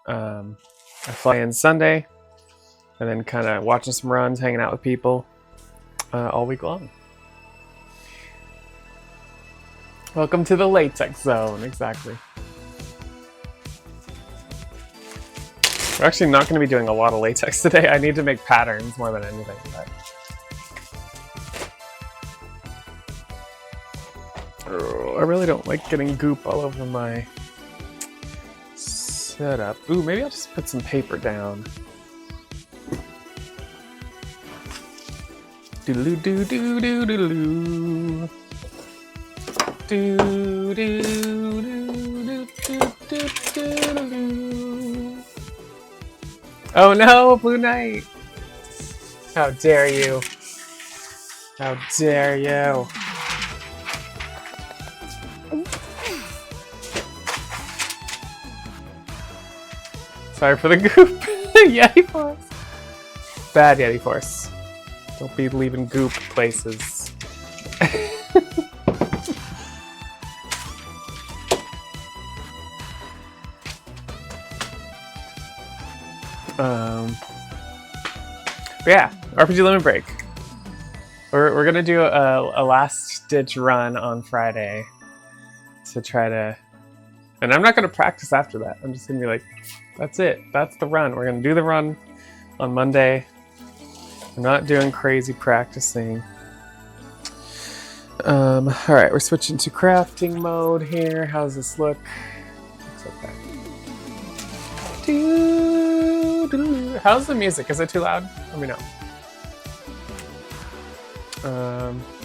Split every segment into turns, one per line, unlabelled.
I fly in Sunday, and then kind of watching some runs, hanging out with people all week long. Welcome to the latex zone, exactly. We're actually not going to be doing a lot of latex today. I need to make patterns more than anything. But... oh, I really don't like getting goop all over my setup. Ooh, maybe I'll just put some paper down. Doodaloo doo doo doo doo doo doo doo doo doo doo doo. Oh no, Blue Knight! How dare you! How dare you! Sorry for the goop. Yeti Force. Bad Yeti Force. Don't be leaving goop places. Yeah, RPG Limit Break. We're gonna do a last ditch run on Friday to try to, and I'm not gonna practice after that. I'm just gonna be like, that's it. That's the run. We're gonna do the run on Monday. I'm not doing crazy practicing. All right, we're switching to crafting mode here. How's this look? Looks okay. How's the music? Is it too loud? Let me know.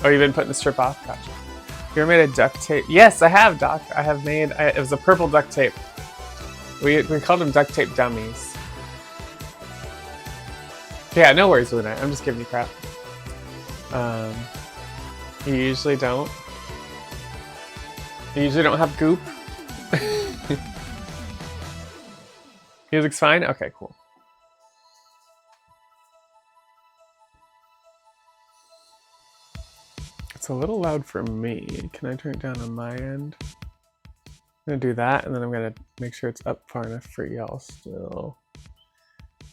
Oh, you've been putting the strip off? Gotcha. You ever made a duct tape? Yes, I have, Doc. I have made, it was a purple duct tape. We called them duct tape dummies. Yeah, no worries, Luna. I'm just giving you crap. You usually don't? You usually don't have goop? Music's fine? Okay, cool. It's a little loud for me. Can I turn it down on my end? I'm gonna do that, and then I'm gonna make sure it's up far enough for y'all still.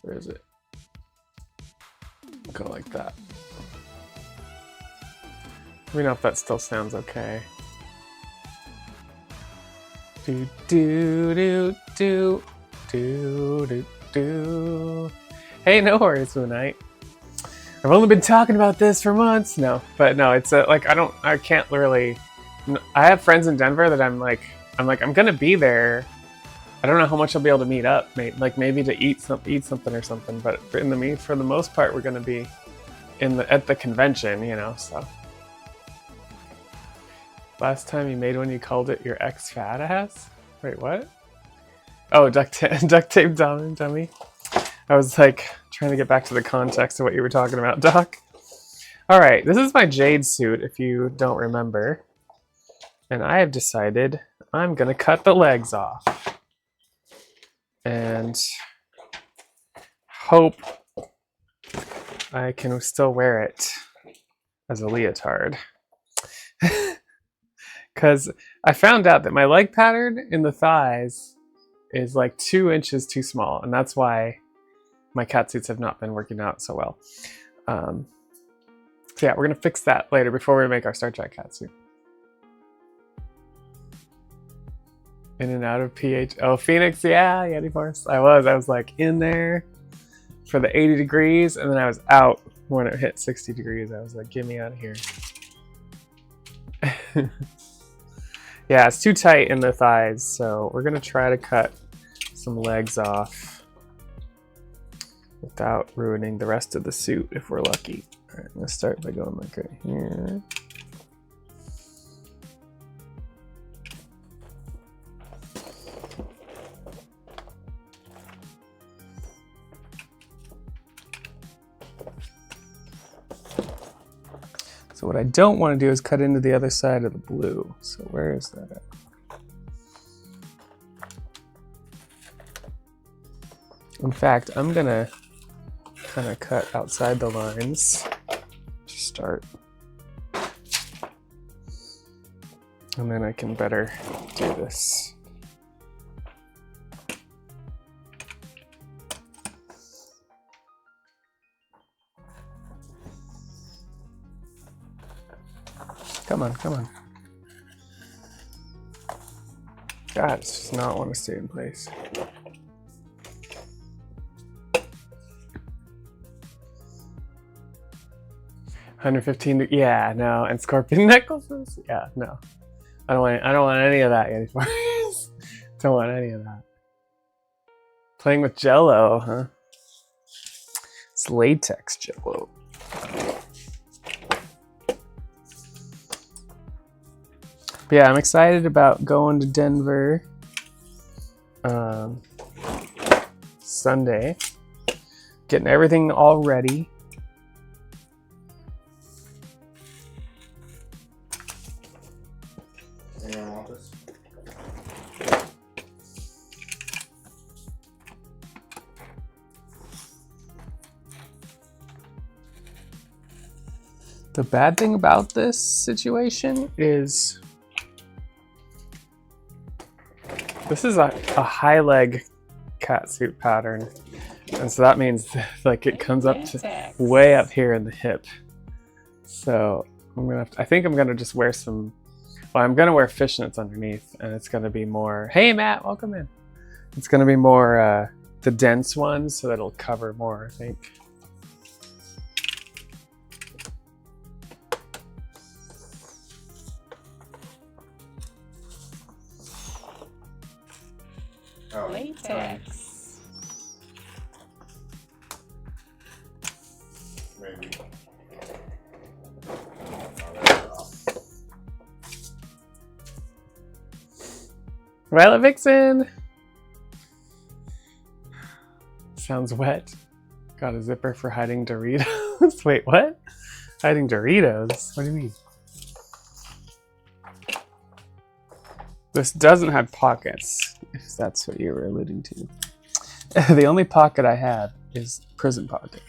Where is it? Go like that. Let me know if that still sounds okay. Do do do do do do do. Hey, no worries, Moon Knight. I've only been talking about this for months. No, but no, it's like I can't really. I have friends in Denver that I'm gonna be there. I don't know how much I'll be able to meet up. Maybe to eat something or something. But for the most part, we're gonna be at the convention, you know. So last time you made one, you called it your ex fat ass. Wait, what? Oh, duct tape dummy. I was like trying to get back to the context of what you were talking about, Doc. All right, this is my Jade suit, if you don't remember. And I have decided I'm gonna cut the legs off. And hope I can still wear it as a leotard. Because I found out that my leg pattern in the thighs is like 2 inches too small, and that's why my catsuits have not been working out so well. So yeah, we're gonna fix that later before we make our Star Trek catsuit. In and out of PH. Oh, Phoenix, yeah, Yeti Force. I was like in there for the 80 degrees, and then I was out when it hit 60 degrees. I was like, get me out of here. Yeah, it's too tight in the thighs, so we're gonna try to cut some legs off without ruining the rest of the suit if we're lucky. All right, I'm gonna start by going like right here. So what I don't want to do is cut into the other side of the blue. So where is that at? In fact, I'm gonna kind of cut outside the lines to start. And then I can better do this. Come on, come on. God, it's just not want to stay in place. $115. Yeah, no, and scorpion necklaces. Yeah, no. I don't want any of that anymore. Don't want any of that. Playing with Jello, huh? It's latex Jello. But yeah, I'm excited about going to Denver Sunday. Getting everything all ready. The bad thing about this situation is this is a high leg catsuit pattern. And so that means like it comes up to way up here in the hip. So I'm gonna have to, I think I'm gonna just wear some, well, I'm gonna wear fishnets underneath, and it's gonna be more, hey Matt, welcome in. It's gonna be more the dense ones, so that it'll cover more, I think.
Oh, latex. Maybe.
Violet Vixen! Sounds wet. Got a zipper for hiding Doritos. Wait, what? Hiding Doritos? What do you mean? This doesn't have pockets, if that's what you were alluding to. The only pocket I have is prison pocket.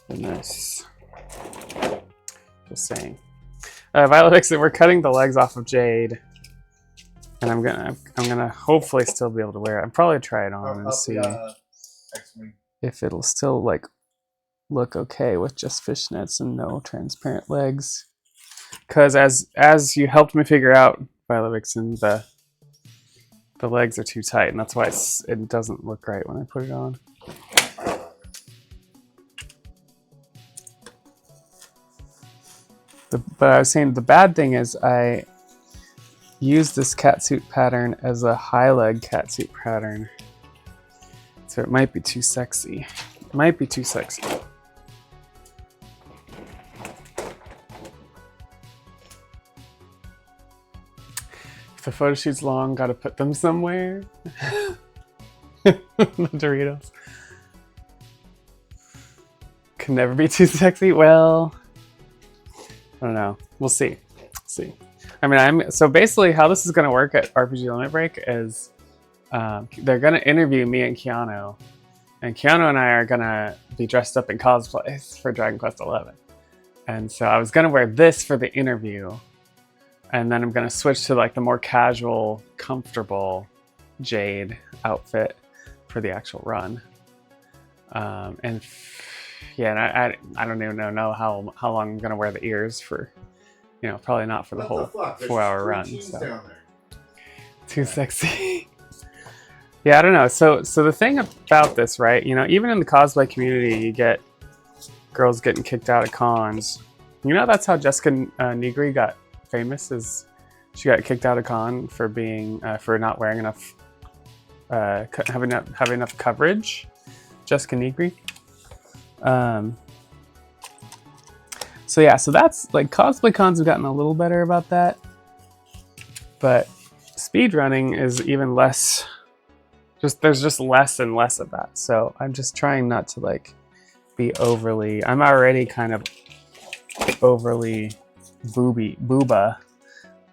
Nice. Just saying. Violet Vixen, we're cutting the legs off of Jade, and I'm gonna hopefully still be able to wear it. I'll probably try it on and see if it'll still like look okay with just fishnets and no transparent legs. Because as you helped me figure out, Violet Vixen, the legs are too tight, and that's why it doesn't look right when I put it on. But I was saying the bad thing is I used this catsuit pattern as a high leg catsuit pattern, so it might be too sexy. It might be too sexy. If the photo shoot's long, gotta put them somewhere. The Doritos. Can never be too sexy. Well, I don't know. We'll see. See. I mean, so basically how this is gonna work at RPG Limit Break is they're gonna interview me and Keanu. And Keanu and I are gonna be dressed up in cosplays for Dragon Quest XI. And so I was gonna wear this for the interview. And then I'm gonna switch to like the more casual, comfortable Jade outfit for the actual run. And I don't even know how long I'm gonna wear the ears for. You know, probably not for the whole 4-hour run. So. Too sexy. Yeah, I don't know. So the thing about this, right? You know, even in the cosplay community, you get girls getting kicked out of cons. You know, that's how Jessica Nigri got famous. Is she got kicked out of con for being for not wearing enough, having enough coverage. Jessica Nigri. So yeah, so that's like cosplay cons have gotten a little better about that, but speedrunning is even less. There's just less and less of that. So I'm just trying not to like be overly. I'm already kind of overly booba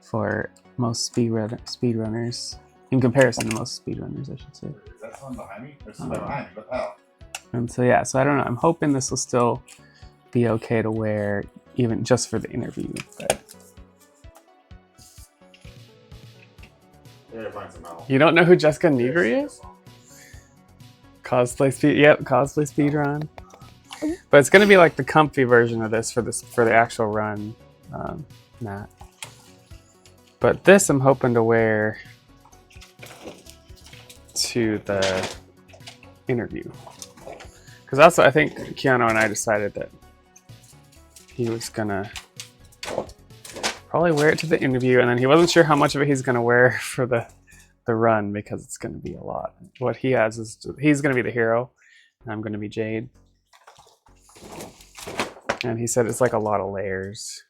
for most speedrunners in comparison to most speedrunners, I should say.
Is that someone behind me? There's someone behind me. What the hell?
And so yeah, so I don't know. I'm hoping this will still be okay to wear, even just for the interview. But you don't know who Jessica Nigri is? Cosplay speedrun. But it's gonna be like the comfy version of this for the actual run. Matte. But this I'm hoping to wear to the interview. Because also I think Keanu and I decided that he was gonna probably wear it to the interview, and then he wasn't sure how much of it he's gonna wear for the run because it's gonna be a lot. What he has is he's gonna be the hero, and I'm gonna be Jade. And he said it's like a lot of layers.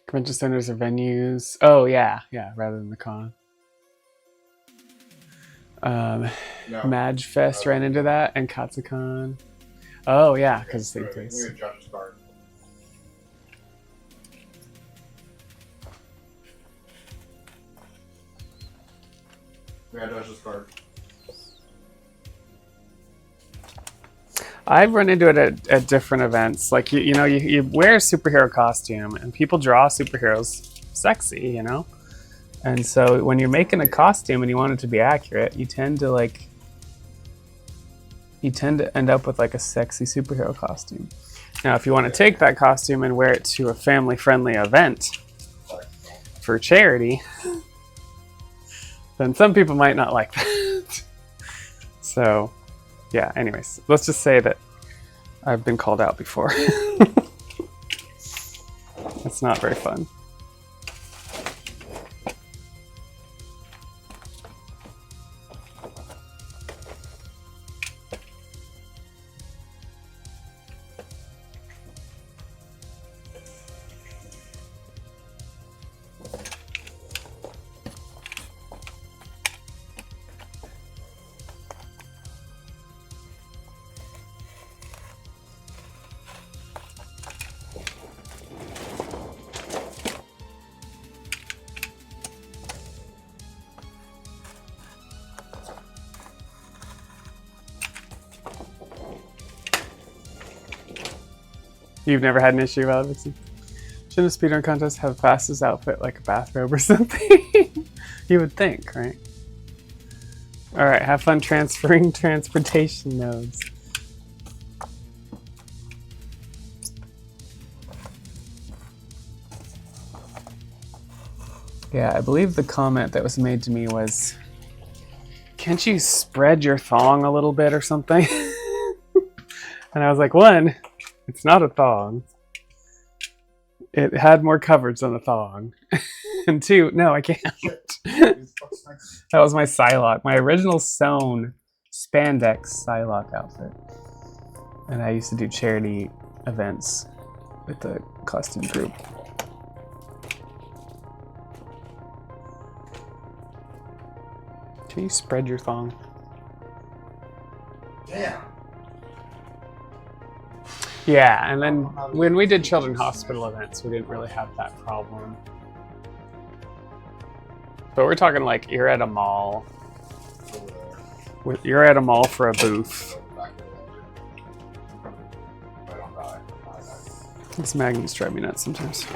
Convention centers or venues. Oh yeah, rather than the con.
No.
Madge Fest ran into that, and Katsucon. Oh yeah, because same place.
We got Josh's card. We got Josh's card.
I've run into it at different events. Like you know, you wear a superhero costume, and people draw superheroes sexy, you know. And so when you're making a costume and you want it to be accurate, you tend to end up with like a sexy superhero costume. Now, if you want to take that costume and wear it to a family-friendly event for charity, then some people might not like that. So, yeah, anyways, let's just say that I've been called out before. It's not very fun. You've never had an issue about it, Vixen? Shouldn't a speedrun contest have fastest outfit like a bathrobe or something? You would think, right? Alright, have fun transferring transportation nodes. Yeah, I believe the comment that was made to me was, can't you spread your thong a little bit or something? And I was like, one, it's not a thong. It had more coverage than a thong. And two, no, I can't. That was my Psylocke, my original sewn spandex Psylocke outfit. And I used to do charity events with the costume group. Can you spread your thong?
Damn.
Yeah, and then when we did children's hospital events, we didn't really have that problem. But we're talking like you're at a mall. You're at a mall for a booth. These magnets drive me nuts sometimes.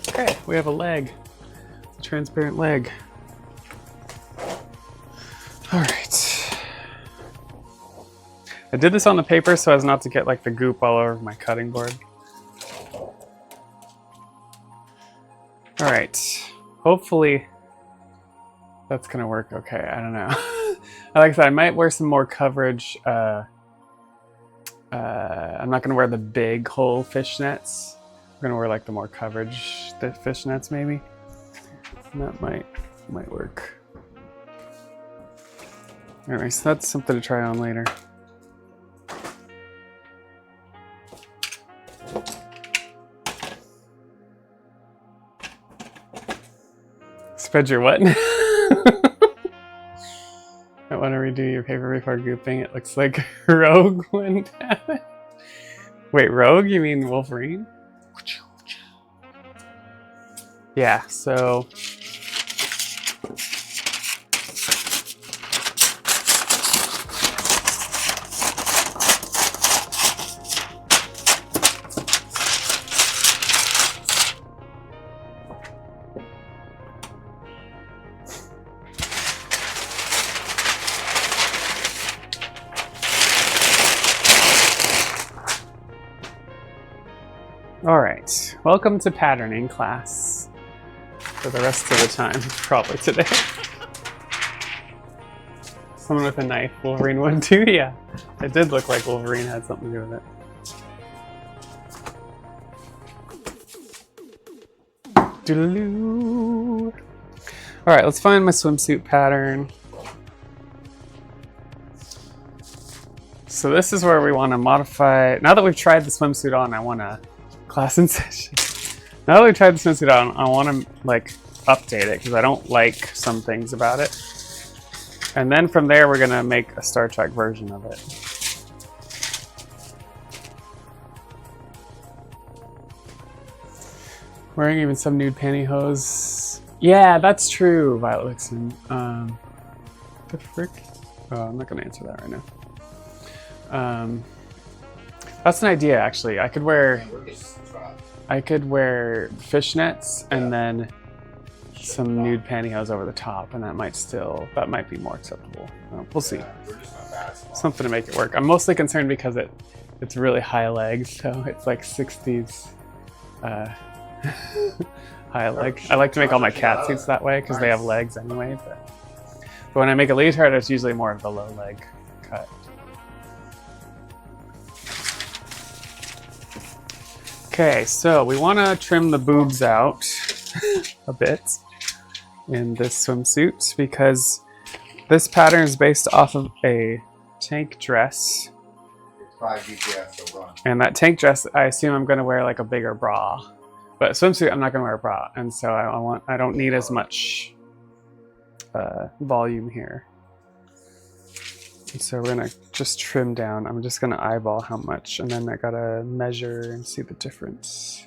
Okay, we have a leg. It's a transparent leg. All right. I did this on the paper so as not to get like the goop all over my cutting board. All right. Hopefully that's gonna work okay. I don't know. Like I said, I might wear some more coverage. I'm not gonna wear the big whole fishnets. I'm gonna wear like the more coverage fishnets maybe. And that might work. Anyway, so that's something to try on later. Spread your what? What Want to redo your paper before gooping? It looks like Rogue went down. Wait, Rogue? You mean Wolverine? Yeah, so... Alright, welcome to patterning class. For the rest of the time, probably today. Someone with a knife, Wolverine one too? Yeah, it did look like Wolverine had something to do with it. Doodaloo. Alright, let's find my swimsuit pattern. So this is where we want to modify. Now that we've tried the swimsuit on, I want to class in session. Now that we've tried the swimsuit on, I want to like update it because I don't like some things about it. And then from there, we're gonna make a Star Trek version of it. Wearing even some nude pantyhose. Yeah, that's true, Violet Vixen. The frick? Oh, I'm not gonna answer that right now. That's an idea, actually. I could wear fishnets and then some nude pantyhose over the top, and that might be more acceptable. We'll see. Something to make it work. I'm mostly concerned because it's really high legs, so it's like 60s high leg. I like to make all my cat suits that way because they have legs anyway. But when I make a leotard, it's usually more of the low leg cut. Okay, so we want to trim the boobs out a bit in this swimsuit because this pattern is based off of a tank dress.
It's 5 BPS, so run.
And that tank dress, I assume I'm going to wear like a bigger bra. But swimsuit, I'm not going to wear a bra. And so I don't need as much volume here. And so we're going to just trim down. I'm just going to eyeball how much, and then I got to measure and see the difference.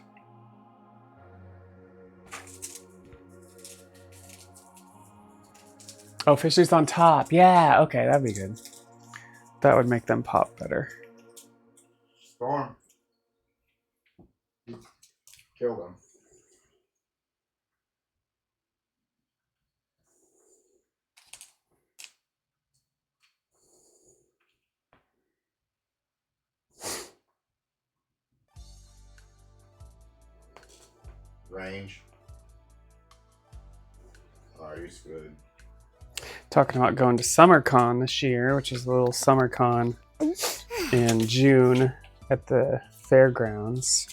Oh, fishies on top. Yeah, okay, that'd be good. That would make them pop better.
Storm. Kill them. Range. Oh, he's good.
Talking about going to SummerCon this year, which is a little SummerCon in June at the fairgrounds.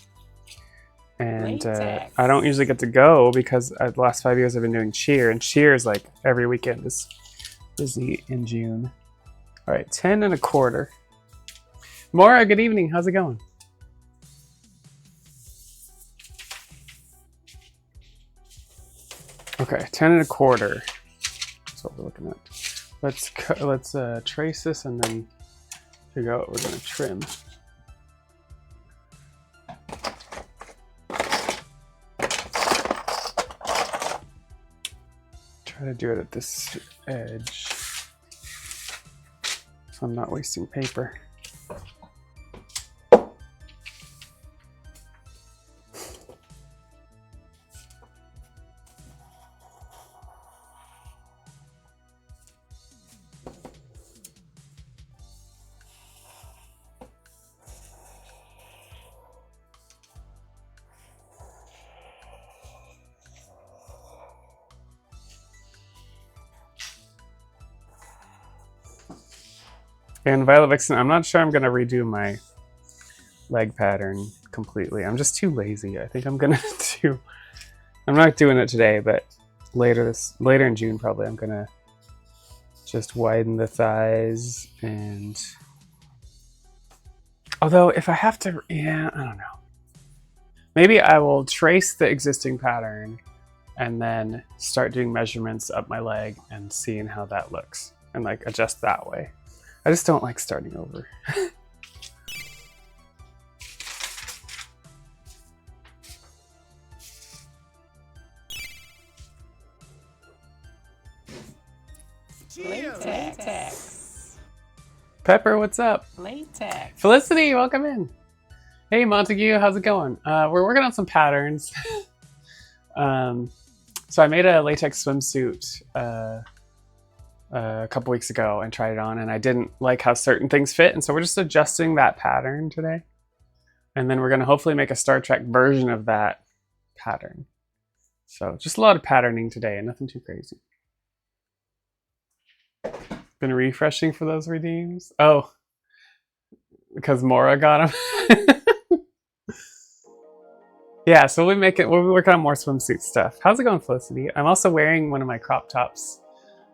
And I don't usually get to go because the last 5 years I've been doing cheer, and cheer is like every weekend is busy in June. All right, 10 1/4. Maura, good evening. How's it going? Okay, 10 1/4. That's what we're looking at. Let's trace this and then figure out what we're gonna trim. Try to do it at this edge, so I'm not wasting paper. And Violet Vixen, I'm not sure I'm gonna redo my leg pattern completely. I'm just too lazy. I think I'm gonna do. I'm not doing it today, but later in June probably I'm gonna just widen the thighs and. Although if I have to, yeah, I don't know. Maybe I will trace the existing pattern and then start doing measurements up my leg and seeing how that looks. and like adjust that way. I just don't like starting over.
Latex.
Pepper, what's up?
Latex.
Felicity, welcome in. Hey Montague, how's it going? We're working on some patterns. So I made a latex swimsuit a couple weeks ago and tried it on, and I didn't like how certain things fit, and so we're just adjusting that pattern today. And then we're gonna hopefully make a Star Trek version of that pattern. So just a lot of patterning today and nothing too crazy. Been refreshing for those redeems? Oh, because Mora got them. Yeah, so we'll be working on more swimsuit stuff. How's it going, Felicity? I'm also wearing one of my crop tops.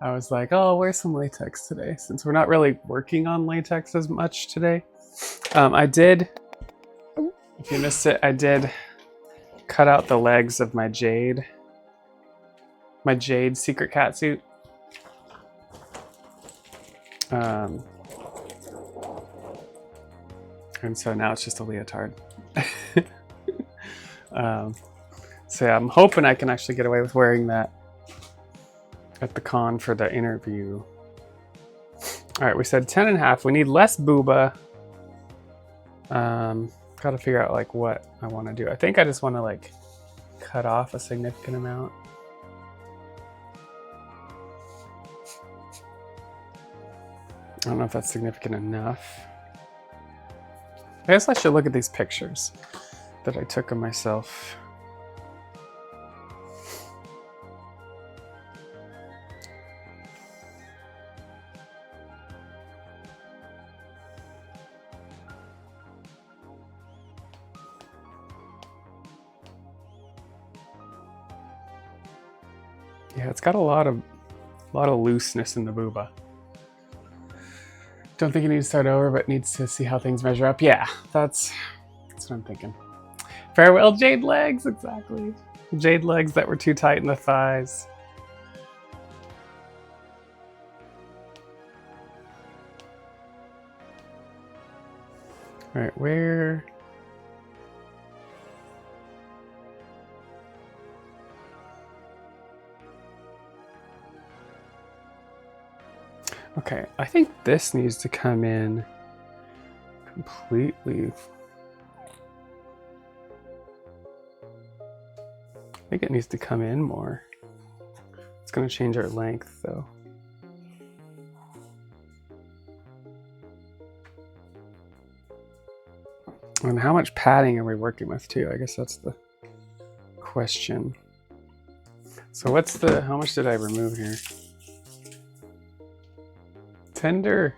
I was like, oh, I'll wear some latex today, since we're not really working on latex as much today. I did, if you missed it, I did cut out the legs of my Jade secret cat suit. And so now it's just a leotard. So yeah, I'm hoping I can actually get away with wearing that at the con for the interview. All right, we said 10.5. We need less booba. Gotta figure out like what I want to do. I think I just want to like cut off a significant amount. I don't know if that's significant enough. I guess I should look at these pictures that I took of myself. Yeah, it's got a lot of looseness in the booba. Don't think it needs to start over, but needs to see how things measure up. Yeah, that's what I'm thinking. Farewell Jade legs, exactly. Jade legs that were too tight in the thighs. All right, where? Okay, I think this needs to come in completely. I think it needs to come in more. It's going to change our length though. And how much padding are we working with too? I guess that's the question. So how much did I remove here? Tender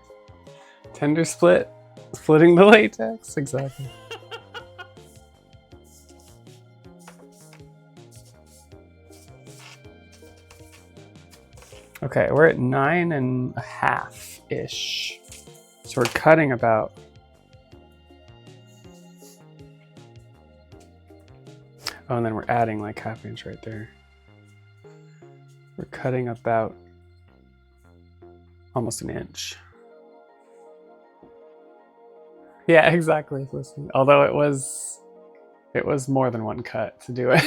splitting the latex, exactly. Okay, we're at 9.5-ish. So we're cutting about. Oh, and then we're adding like 1/2 inch right there. We're cutting about almost an inch. Yeah, exactly. Listen, although it was more than one cut to do it.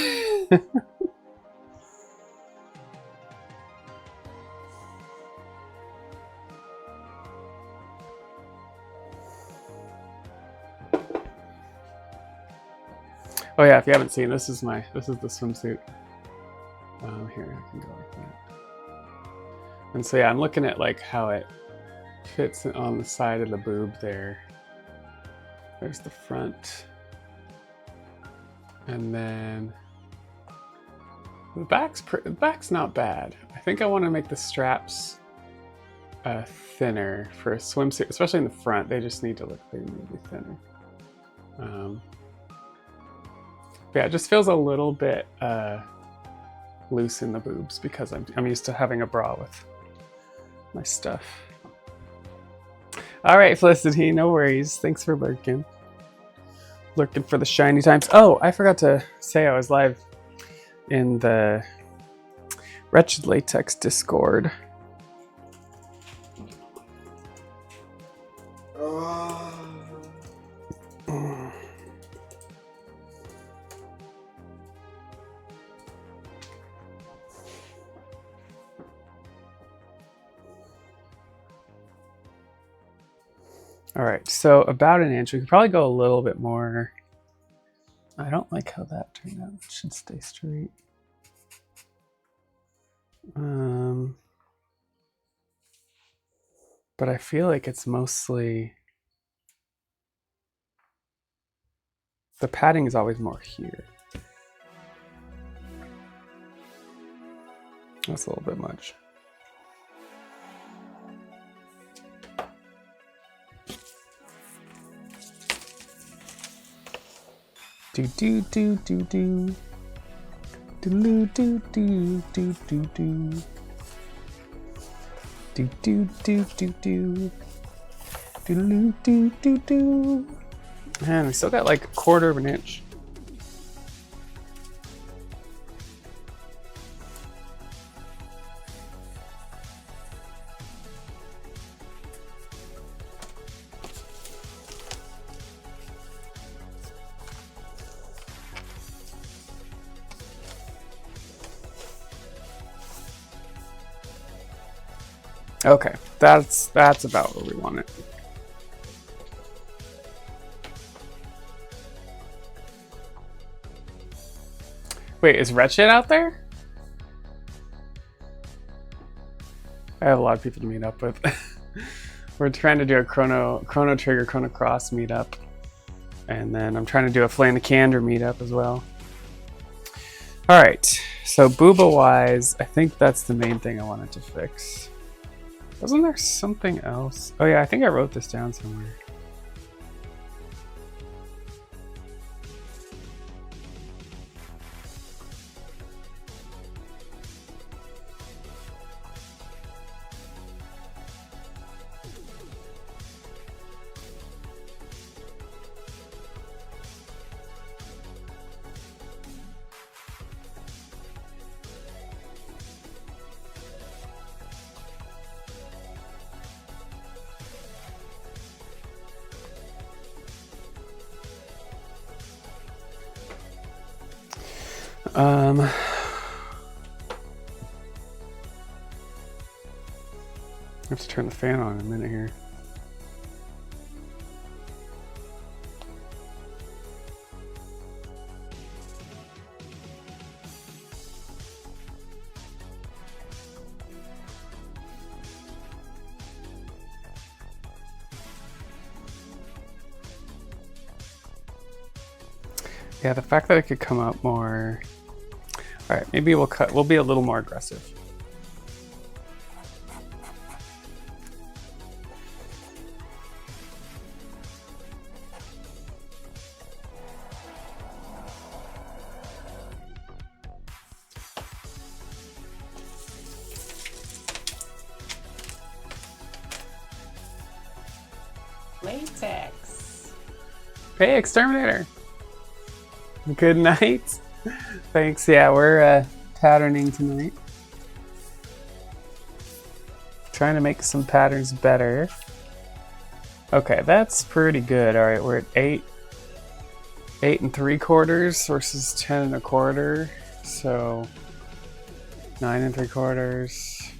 Oh yeah, if you haven't seen, this is the swimsuit. Here, I can go like that. And so yeah, I'm looking at like how it fits on the side of the boob there. There's the front. And then the back's not bad. I think I want to make the straps thinner for a swimsuit, especially in the front. They just need to look thinner. Yeah, it just feels a little bit loose in the boobs because I'm used to having a bra with my stuff. All right, Felicity, no worries. Thanks for lurking for the shiny times. Oh, I forgot to say I was live in the Wretched Latex Discord. All right, so about an inch. We could probably go a little bit more. I don't like how that turned out. It should stay straight. But I feel like it's mostly, the padding is always more here. That's a little bit much. Do do do do do. Do do do do do do. Do do do do do. Do do do do. Man, we still got like a quarter of an inch. Okay, that's about where we want it. Wait, is Wretched out there? I have a lot of people to meet up with. We're trying to do a Chrono Trigger, Chrono Cross meetup. And then I'm trying to do a Flame the Candor meetup as well. Alright, so booba-wise, I think that's the main thing I wanted to fix. Wasn't there something else? Oh yeah, I think I wrote this down somewhere. I have to turn the fan on in a minute here. Yeah, the fact that it could come up more. All right, maybe we'll be a little more aggressive.
Latex.
Hey, Exterminator. Good night. Thanks. Yeah, we're patterning tonight. Trying to make some patterns better. Okay, that's pretty good. All right, we're at 8 3/4 versus 10 1/4. So 9 3/4.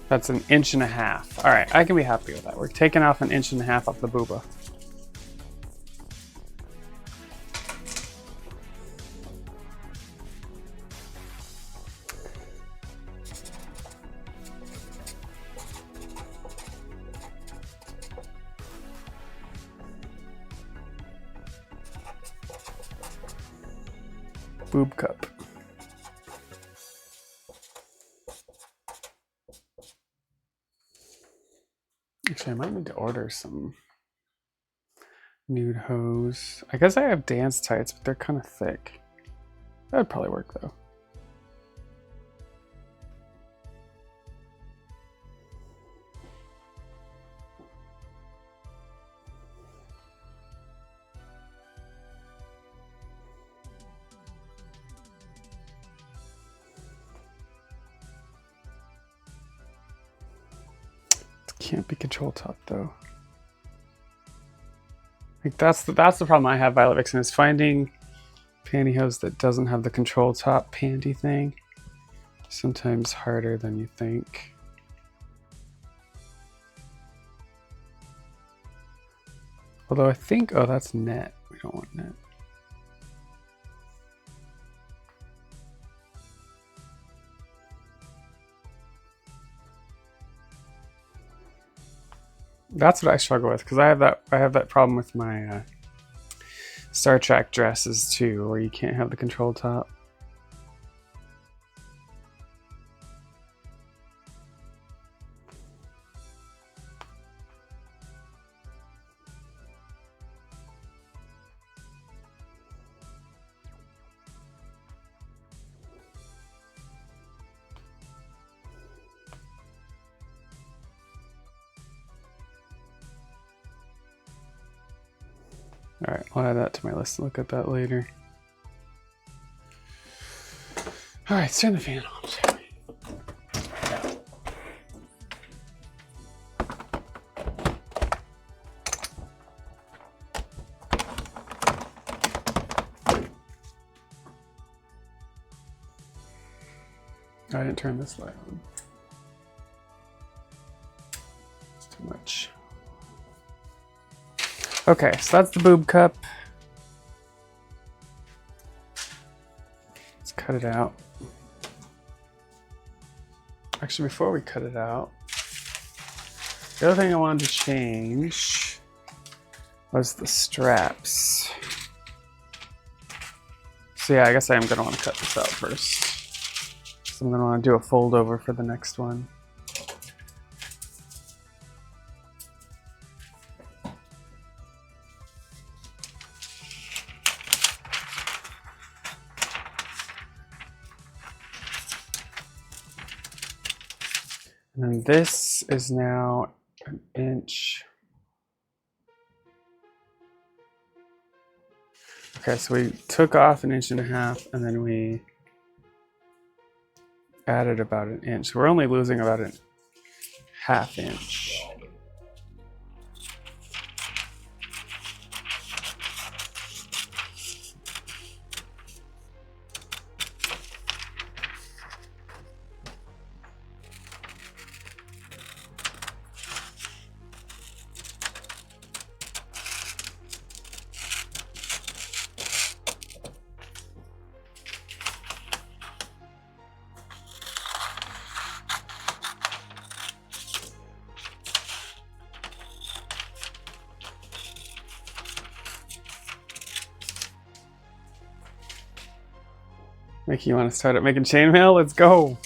That's 1.5 inches. All right, I can be happy with that. We're taking off 1.5 inches off the booba. Boob cup. Actually, I might need to order some nude hose. I guess I have dance tights, but they're kind of thick. That would probably work though. Can't be control top though. Like that's the problem I have, Violet Vixen, is finding pantyhose that doesn't have the control top panty thing. Sometimes harder than you think. Although I think, oh, that's net. We don't want net. That's what I struggle with, because I have that problem with my Star Trek dresses too, where you can't have the control top. All right, I'll add that to my list and look at that later. All right, let's turn the fan on, shall we? I didn't turn this light on. It's too much. Okay, so that's the boob cup. Let's cut it out. Actually, before we cut it out, the other thing I wanted to change was the straps. So yeah, I guess I am going to want to cut this out first. So I'm going to want to do a fold over for the next one. And this is now an inch. Okay, so we took off 1.5 inches and then we added about 1 inch. We're only losing about 1/2 inch. Making you want to start up making chainmail? Let's go!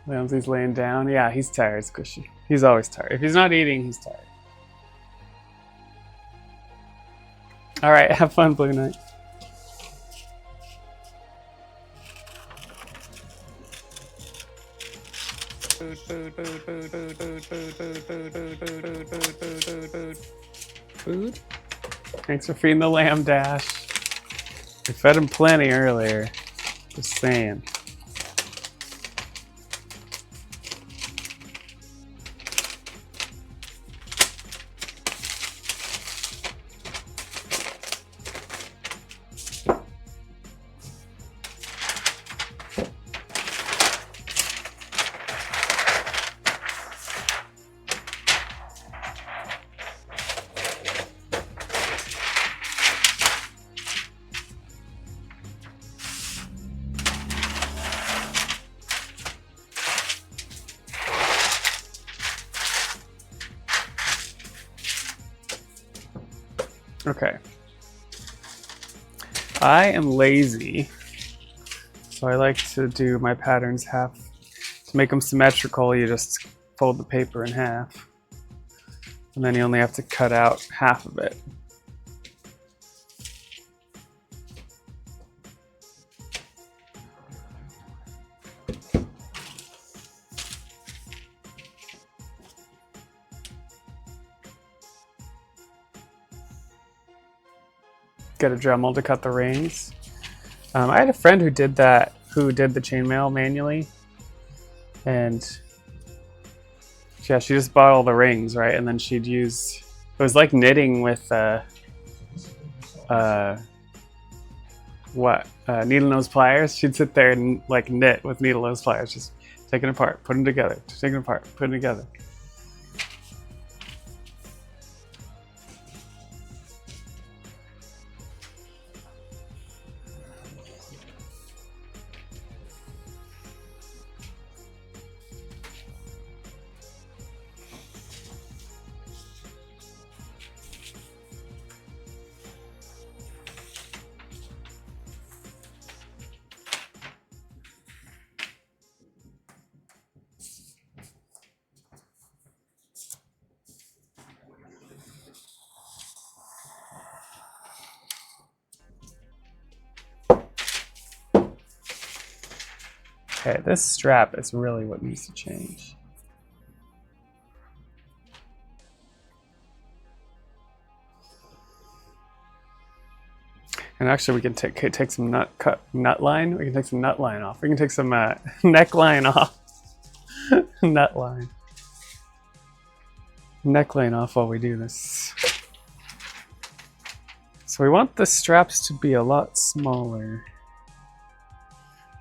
Ramsey's laying down. Yeah, he's tired, Squishy. He's always tired. If he's not eating, he's tired. Alright, have fun, Blue Knight. Food? Thanks for feeding the lamb, Dash. We fed him plenty earlier. Just saying. Okay. I am lazy, so I like to do my patterns half. To make them symmetrical, you just fold the paper in half, and then you only have to cut out half of it. Get a Dremel to cut the rings. I had a friend who did that, who did the chainmail manually. And yeah, she just bought all the rings, right? And then she'd use, it was like knitting with needle nose pliers. She'd sit there and like knit with needle nose pliers, just taking it apart, putting it together, taking it apart, putting it together. Okay, this strap is really what needs to change. And actually, we can take some nut line. We can take some nut line off. We can take some neckline off. Neckline off while we do this. So we want the straps to be a lot smaller.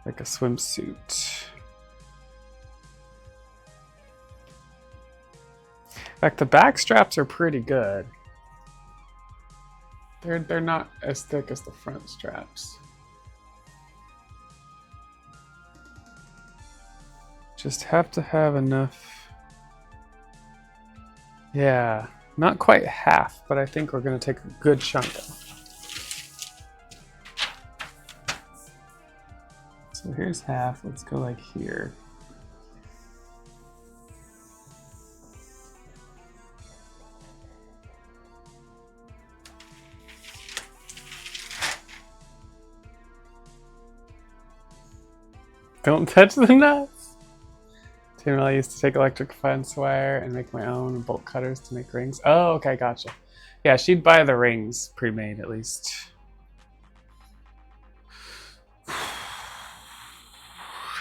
Like a swimsuit. In fact, the back straps are pretty good. They're not as thick as the front straps. Just have to have enough. Yeah, not quite half, but I think we're gonna take a good chunk. So here's half, let's go like here. Don't touch the nuts! Tim and I used to take electric fence wire and make my own bolt cutters to make rings. Oh, okay, gotcha. Yeah, she'd buy the rings pre-made at least.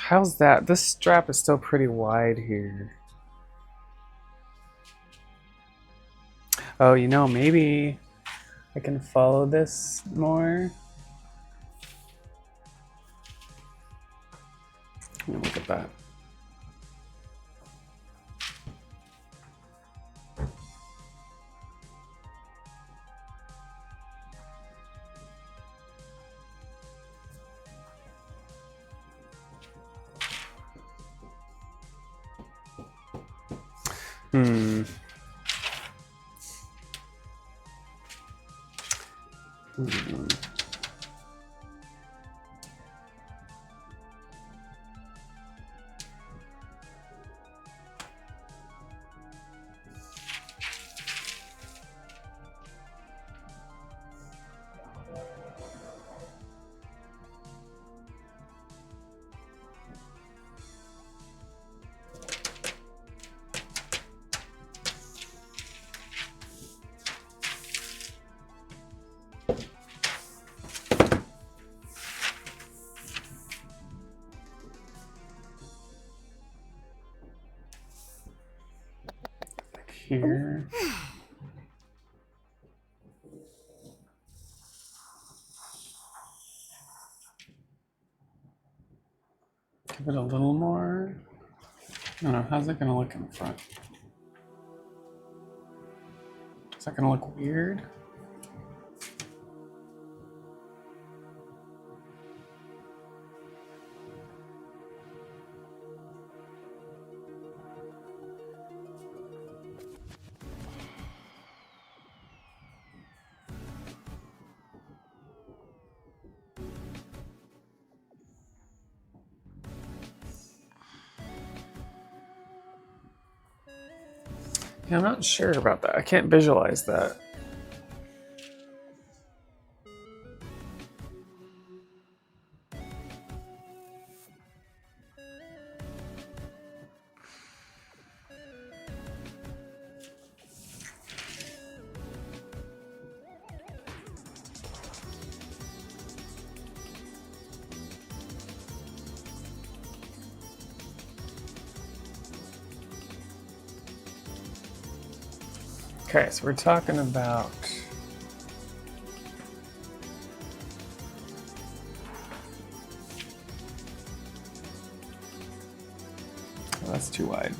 How's that? This strap is still pretty wide here. Oh, you know, maybe I can follow this more. Look at that. Here. Give it a little more. I don't know, how's it gonna look in the front? Is that gonna look weird? Yeah, I'm not sure about that. I can't visualize that. Okay, so we're talking about oh, that's too wide.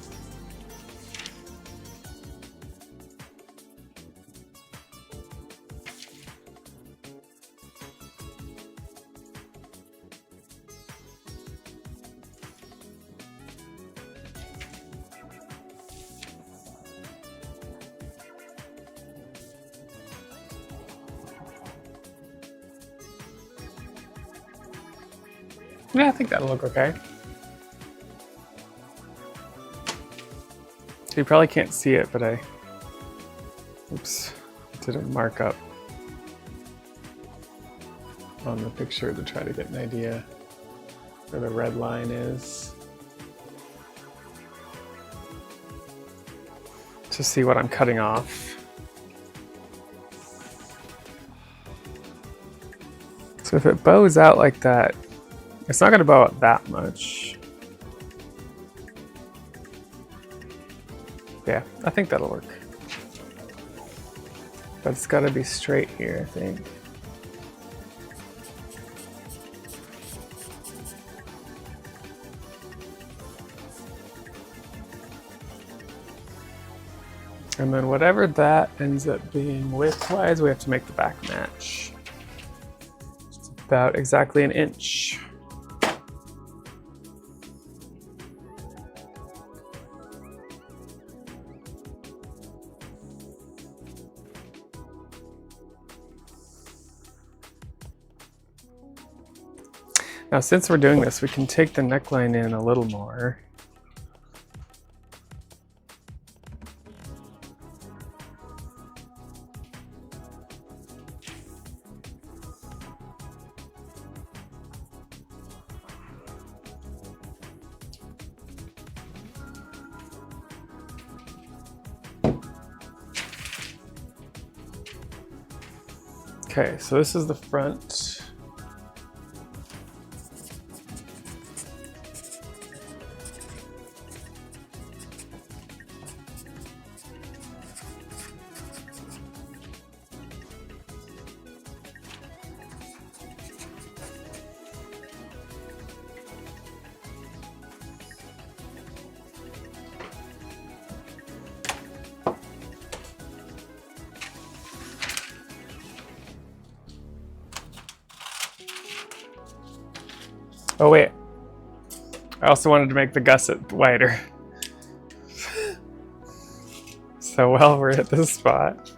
Yeah, I think that'll look okay. So you probably can't see it, but oops, didn't mark up on the picture to try to get an idea where the red line is. To see what I'm cutting off. So if it bows out like that, it's not going to bow out that much. Yeah, I think that'll work. But it's got to be straight here, I think. And then whatever that ends up being width-wise, we have to make the back match. It's about exactly 1 inch. Now, since we're doing this, we can take the neckline in a little more. Okay, so this is the front. Oh wait, I also wanted to make the gusset wider. So while we're at this spot,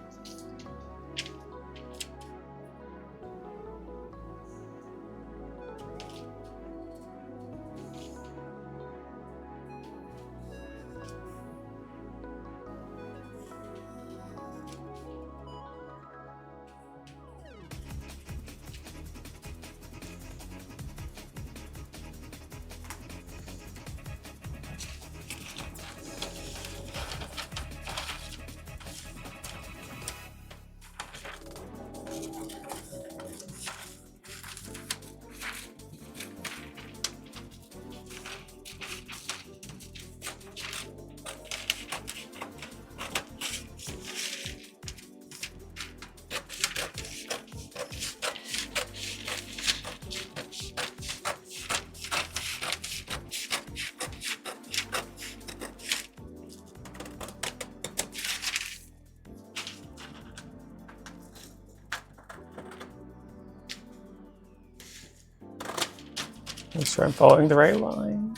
make sure I'm following the right line.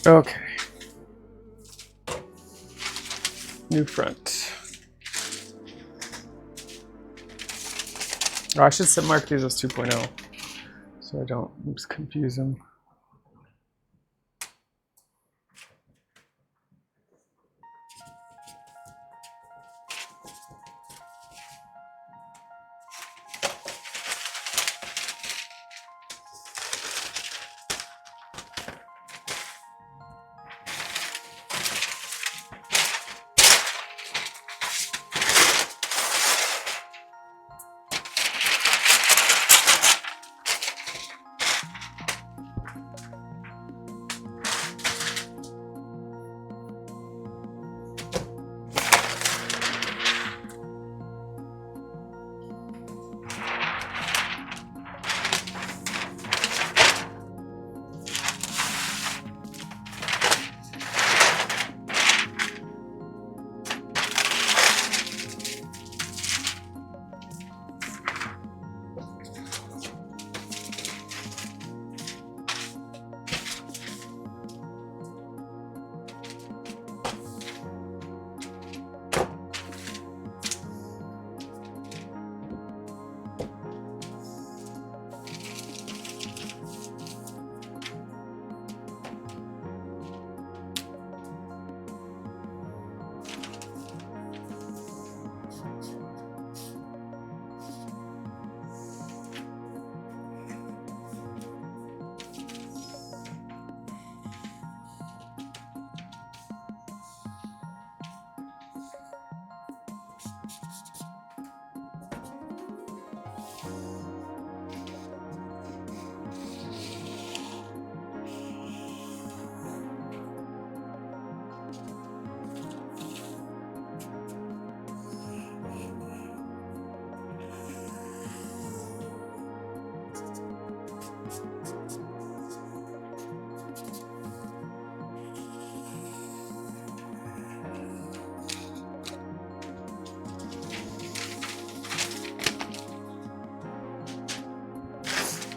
Okay. New front. Oh, I should mark these as 2.0 so I don't confuse them.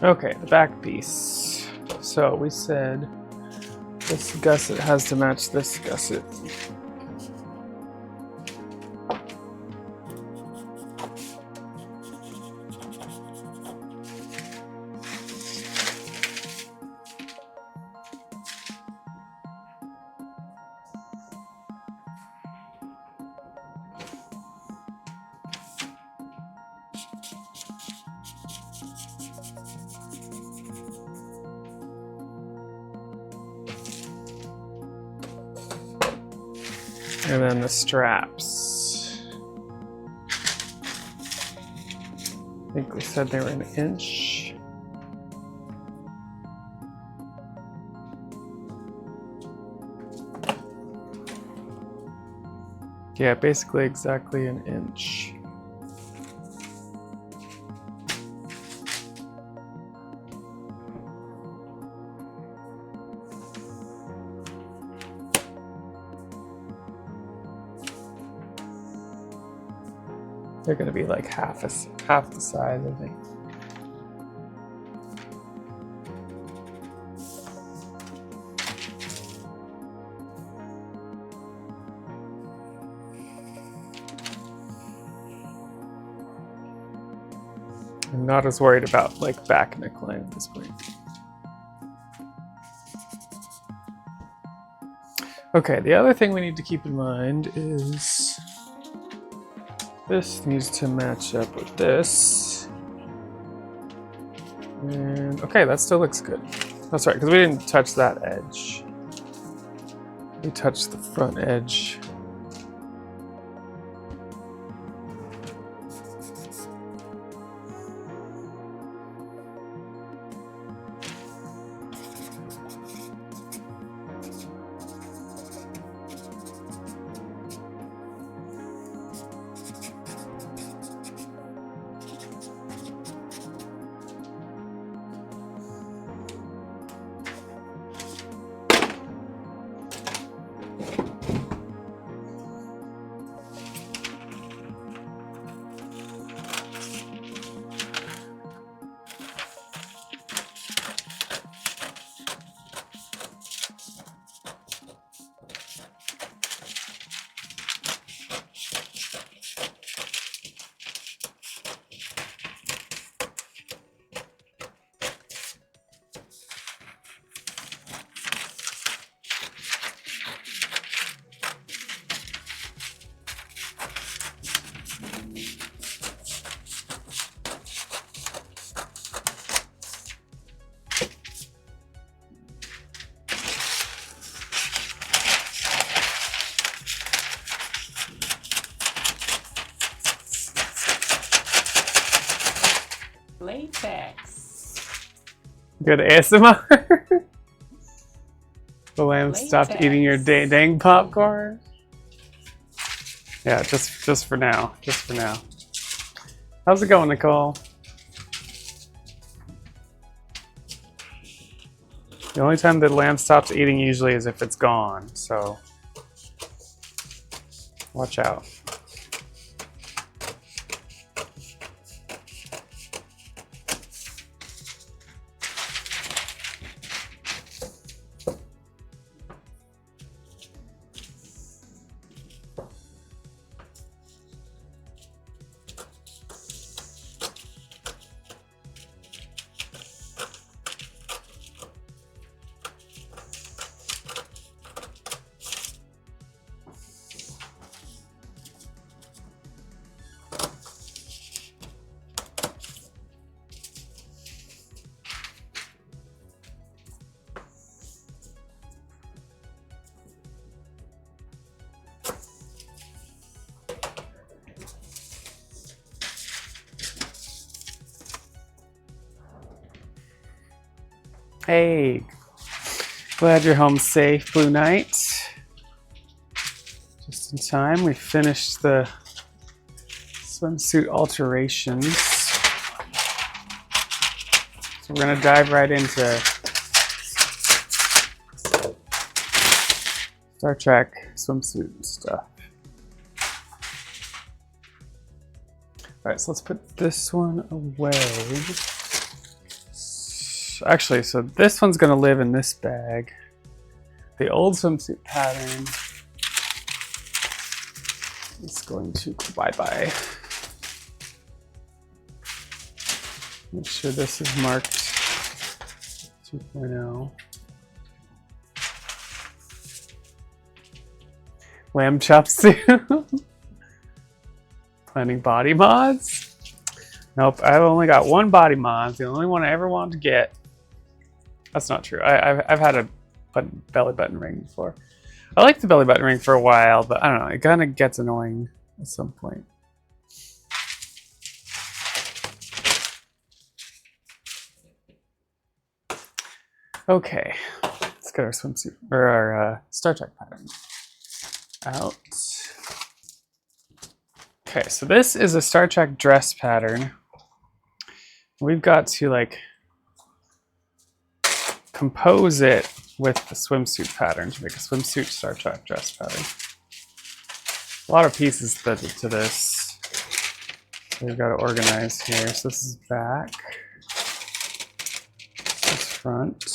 Okay, the back piece. So we said this gusset has to match this gusset. And then the straps. I think we said they were an inch. Yeah, basically exactly an inch. They're going to be like half the size, I think. I'm not as worried about like back neckline at this point. Okay, the other thing we need to keep in mind is this needs to match up with this. And okay, that still looks good. That's right, because we didn't touch that edge. We touched the front edge. Good ASMR. The lamb stopped eating your dang popcorn. Yeah, just for now. Just for now. How's it going, Nicole? The only time the lamb stops eating usually is if it's gone, so watch out. Hey, glad you're home safe, Blue Knight. Just in time, we finished the swimsuit alterations. So we're gonna dive right into Star Trek swimsuit stuff. All right, so let's put this one away. Actually, so this one's gonna live in this bag. The old swimsuit pattern is going to go bye-bye. Make sure this is marked 2.0. Lamb chop soup. Planning body mods? Nope, I've only got one body mod. It's the only one I ever wanted to get. That's not true. I've had a belly button ring before. I liked the belly button ring for a while, but I don't know. It kind of gets annoying at some point. Okay, let's get our swimsuit or our Star Trek pattern out. Okay, so this is a Star Trek dress pattern. We've got to like compose it with the swimsuit pattern to make a swimsuit Star Trek dress pattern. A lot of pieces to this. So we've got to organize here. So this is back. This is front.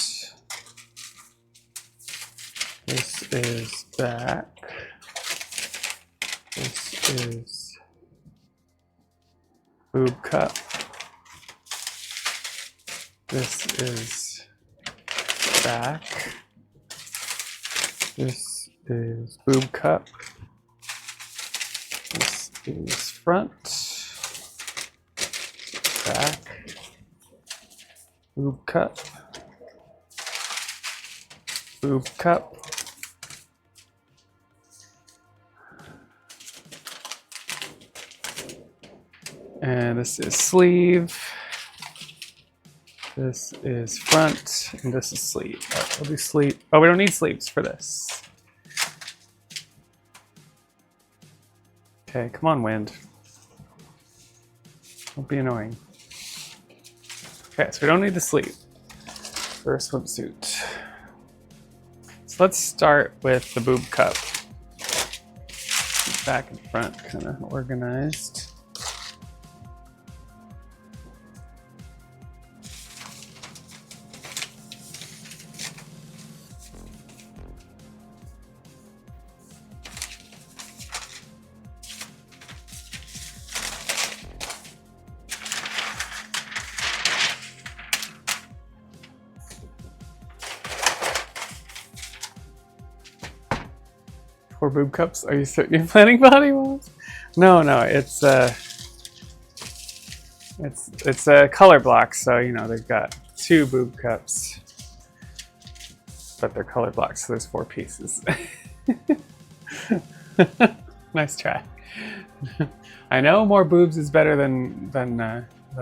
This is back. This is boob cup. This is back. This is boob cup. This is front. Back. Boob cup. Boob cup. And this is sleeve. This is front, and this is sleeve. Right, we'll do sleeve. Oh, we don't need sleeves for this. Okay, come on, wind. Don't be annoying. Okay, so we don't need the sleeve for a swimsuit. So let's start with the boob cup. Back and front, kind of organized. Four boob cups? Are you planning body mods? No, it's a color block, so you know they've got two boob cups, but they're color blocks, so there's 4 pieces. Nice try. I know more boobs is better than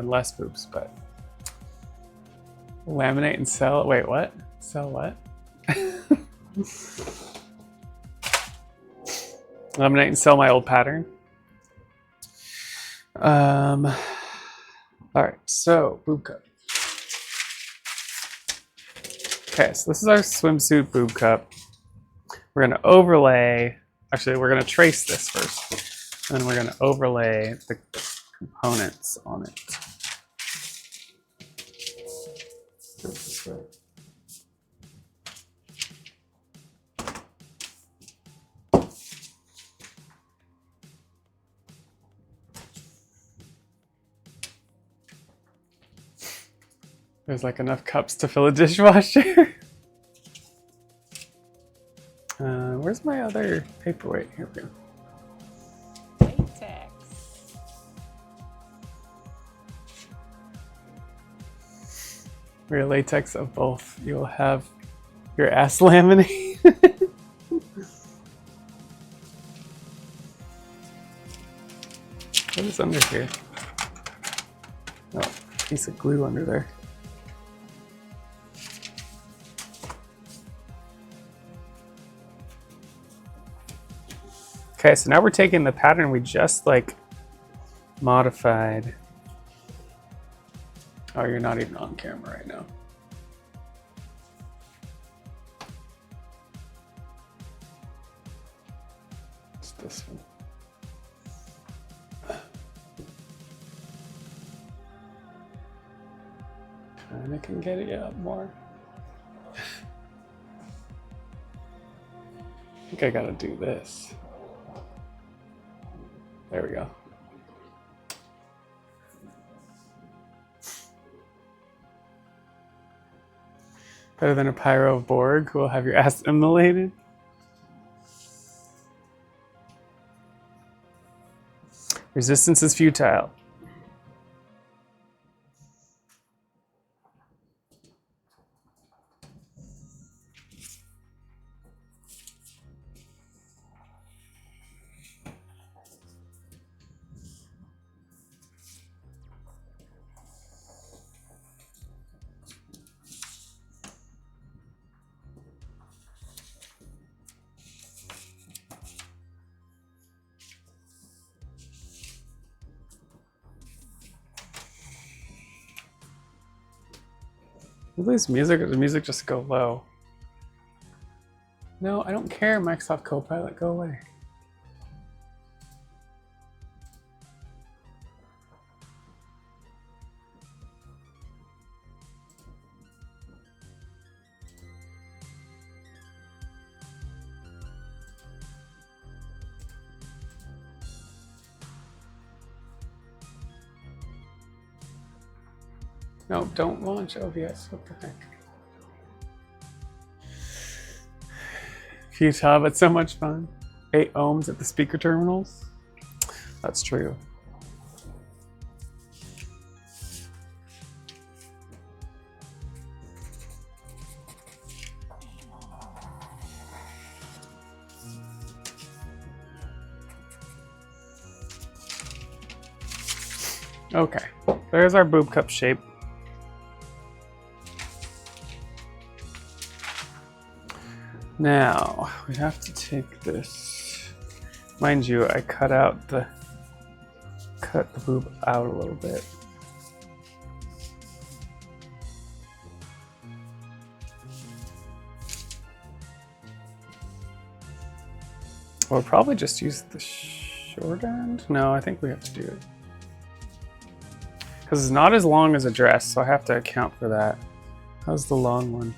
less boobs, but Laminate and sell. Wait, what? Sell what? Laminate and sell my old pattern. All right, so boob cup. Okay, so this is our swimsuit boob cup. We're gonna overlay, actually we're gonna trace this first, and then we're gonna overlay the components on it. There's like enough cups to fill a dishwasher. Where's my other paperweight? Here we go.
Latex.
We're latex of both. You'll have your ass laminate. What is under here? Oh, piece of glue under there. Okay, so now we're taking the pattern we just like modified. Oh, you're not even on camera right now. It's this one. Kinda can get it up more. I think I gotta do this. There we go. Better than a pyro of Borg who will have your ass immolated. Resistance is futile. Will this music or the music just go low? No, I don't care, Microsoft Copilot, go away. No, don't launch OBS. What the heck? Futile, but so much fun. 8 ohms at the speaker terminals. That's true. Okay, there's our boob cup shape. Now, we have to take this. Mind you, I cut the boob out a little bit. We'll probably just use the short end. No, I think we have to do it. Because it's not as long as a dress, so I have to account for that. How's the long one?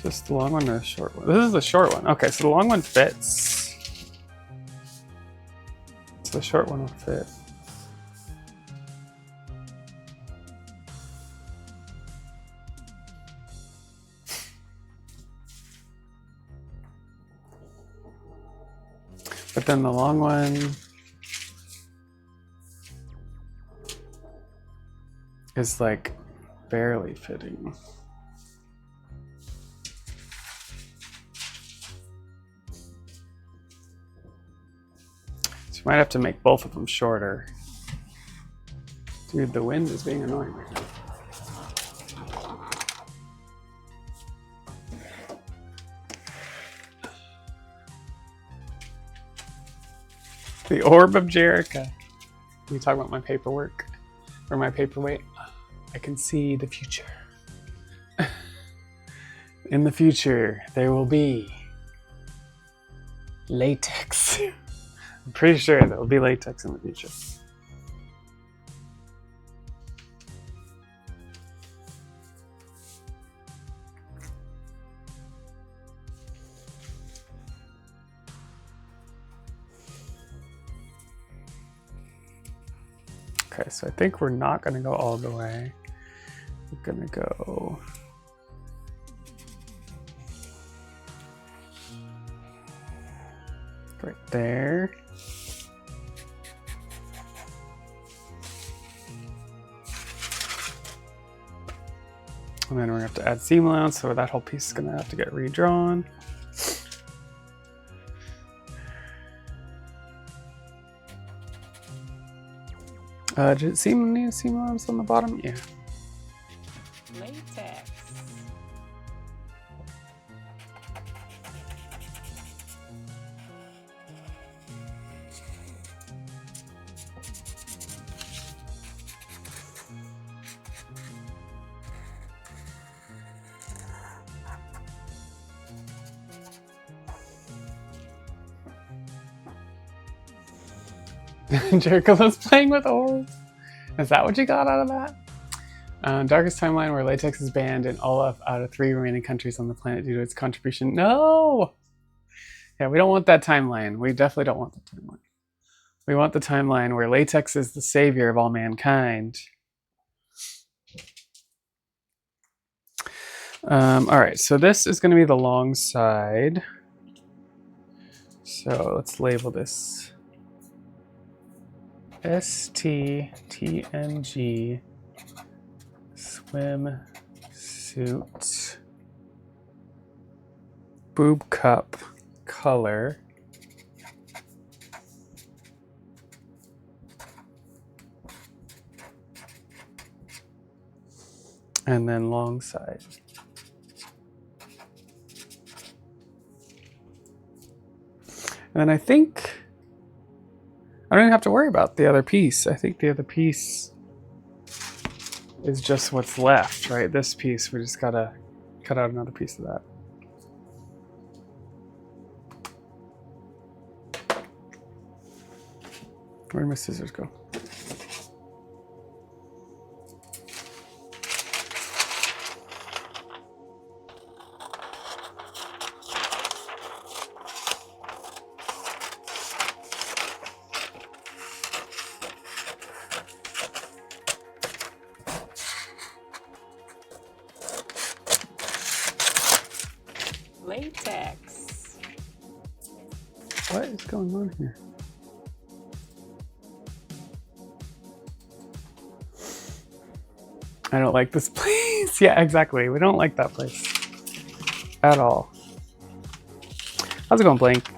Just the long one or the short one? This is the short one. Okay, so the long one fits. So the short one will fit. But then the long one is like barely fitting. So you might have to make both of them shorter. Dude, the wind is being annoying right now. The Orb of Jerica. You talk about my paperwork or my paperweight. I can see the future. In the future, there will be latex. I'm pretty sure there will be latex in the future. Okay, so I think we're not going to go all the way. We're going to go... right there. And then we're going to have to add seam allowance, so that whole piece is going to have to get redrawn. Did it need a seam allowance on the bottom? Yeah.
Latex.
Jericho loves playing with orbs. Is that what you got out of that? Darkest timeline where latex is banned in all out of 3 remaining countries on the planet due to its contribution. No! Yeah, we don't want that timeline. We definitely don't want that timeline. We want the timeline where latex is the savior of all mankind. Alright, so this is going to be the long side. So let's label this STTNG swimsuit boob cup color. And then long side. And then I think I don't even have to worry about the other piece. I think the other piece is just what's left, right? This piece, we just gotta cut out another piece of that. Where'd my scissors go?
Latex.
What is going on here? I don't like this place. Yeah, exactly. We don't like that place at all. How's it going, Blank?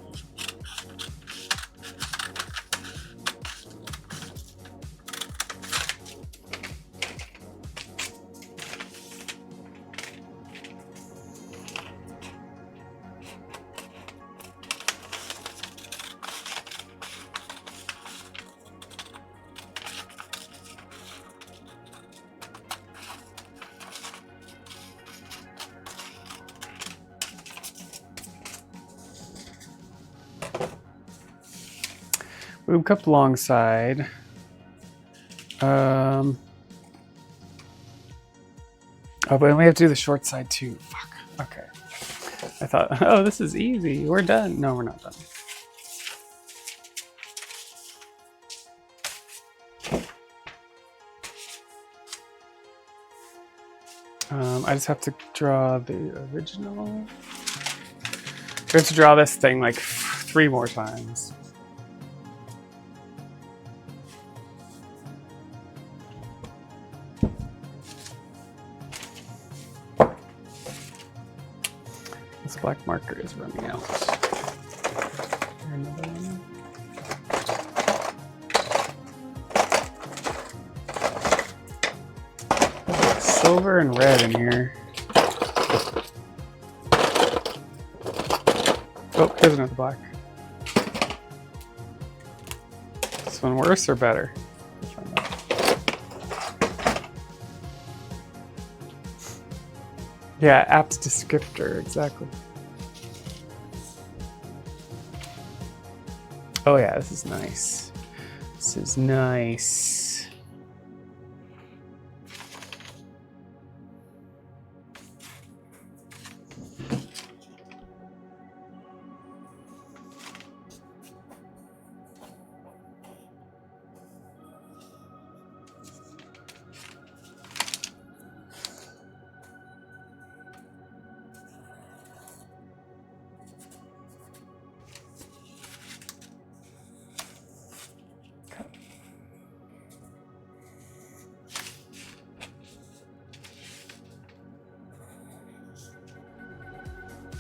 Boob cup long side. Oh, but we have to do the short side too. Fuck. Okay. I thought, oh, this is easy. We're done. No, we're not done. I just have to draw the original. We have to draw this thing like 3 more times. This black marker is running out. Here, another one. Silver and red in here. Oh, here's another black. This one worse or better?
Which one better?
Yeah, apt descriptor, exactly. Oh yeah, this is nice. This is nice.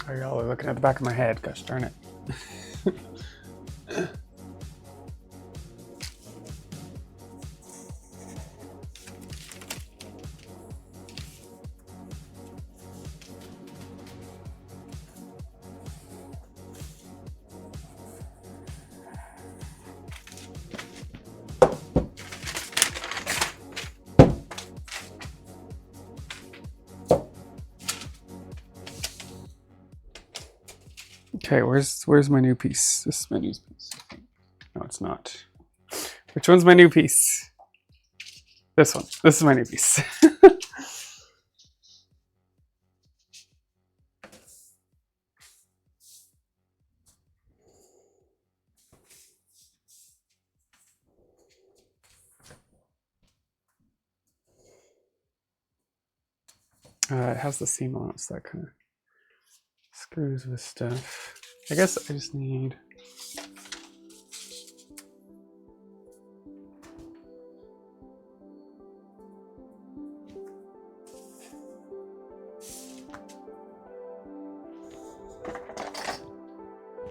Oh, y'all are looking at the back of my head. Gosh darn it. Okay, where's my new piece? This is my new piece. No, it's not. Which one's my new piece? This one. This is my new piece. It has the seam on it, so that kind of screws with stuff. I guess I just need...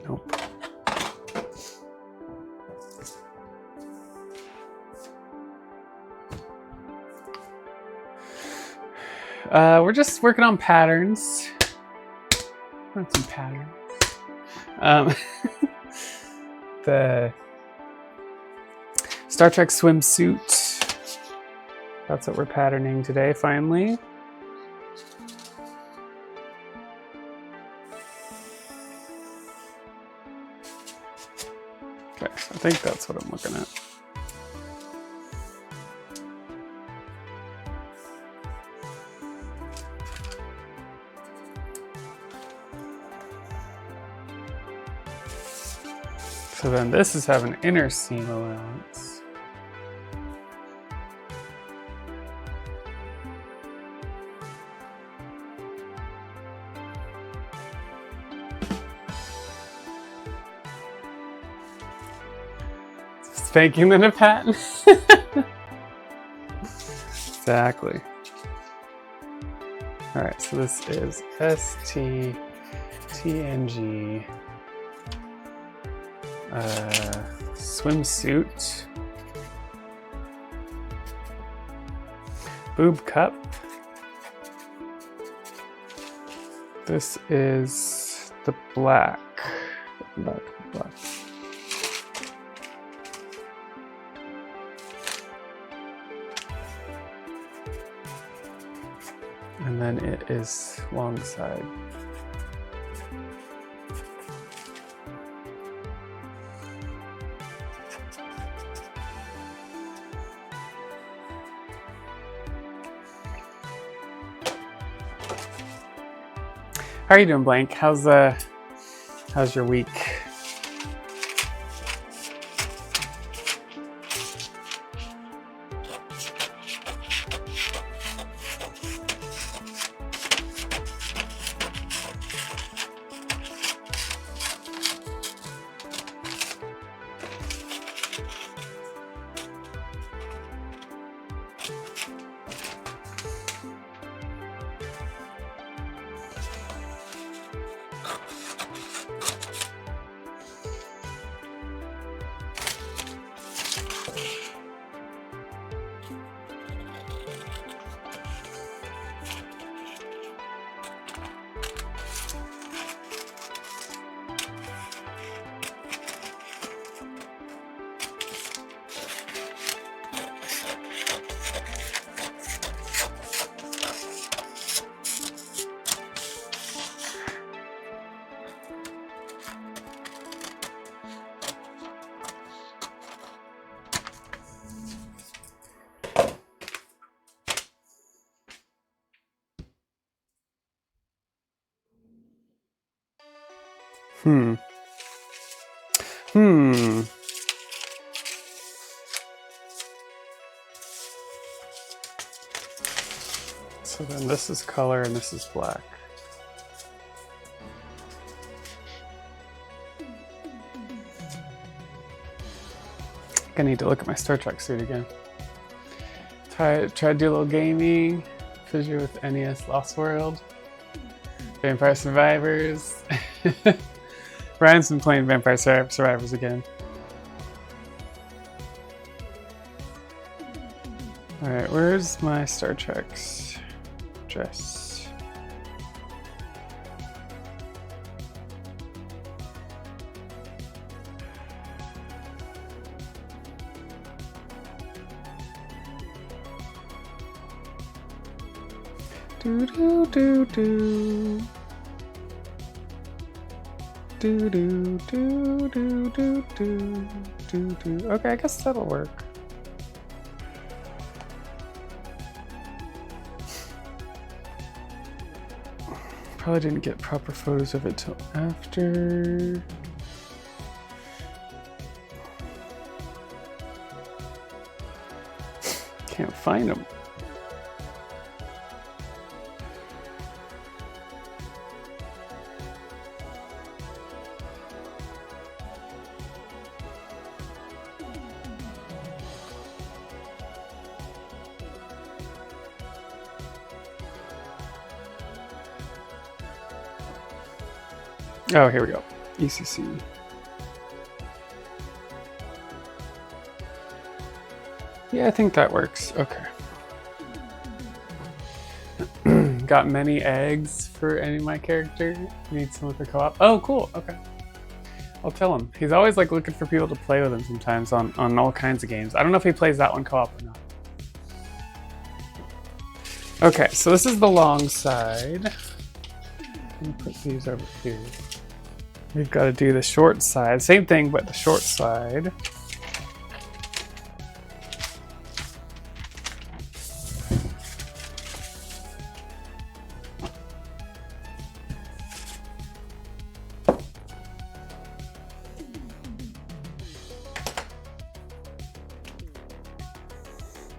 Nope. We're just working on patterns. Want some patterns. The Star Trek swimsuit. That's what we're patterning today, finally. Okay, I think that's what I'm looking at. So then this is having inner seam allowance. Spanking than a patent. Exactly. All right, so this is STTNG swimsuit, boob cup. This is the black. Black. And then it is long side. How are you doing, Blank? How's your week? Hmm. So then this is color and this is black. I need to look at my Star Trek suit again. Try to do a little gaming. Fissure with NES Lost World. Vampire Survivors. Brian's been playing Vampire Survivors again. Alright, where's my Star Trek's dress? Do do do do. Do do do do do do do do. Okay, I guess that'll work. Probably didn't get proper photos of it till after. Can't find them. Oh, here we go. ECC. Yeah, I think that works. Okay. Got many eggs for any of my character. Need someone for co-op. Oh, cool. Okay. I'll tell him. He's always like looking for people to play with him sometimes on all kinds of games. I don't know if he plays that one co-op or not. Okay, so this is the long side. Let me put these over here. We've got to do the short side. Same thing, but the short side.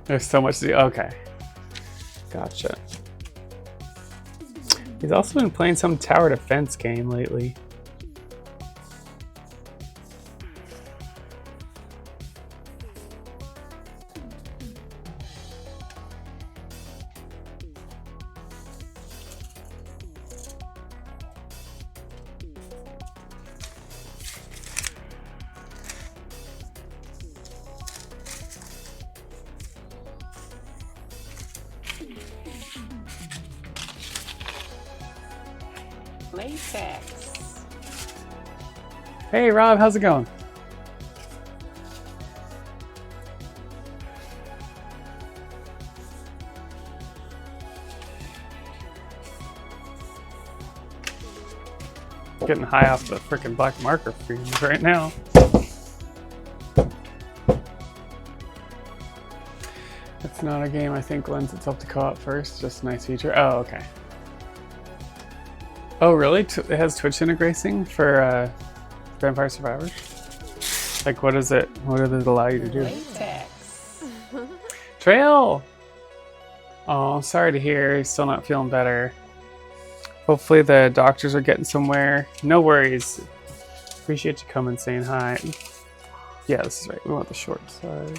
There's so much to do. Okay. Gotcha. He's also been playing some tower defense game lately.
Latex.
Hey Rob, how's it going? Getting high off the freaking black marker fumes right now. It's not a game I think lends itself to co-op first, just a nice feature. Oh, okay. Oh, really? It has Twitch integration for Vampire Survivors? Like, what does it allow you to do?
Latex.
Trail! Oh, sorry to hear. He's still not feeling better. Hopefully the doctors are getting somewhere. No worries. Appreciate you coming saying hi. Yeah, this is right. We want the short side.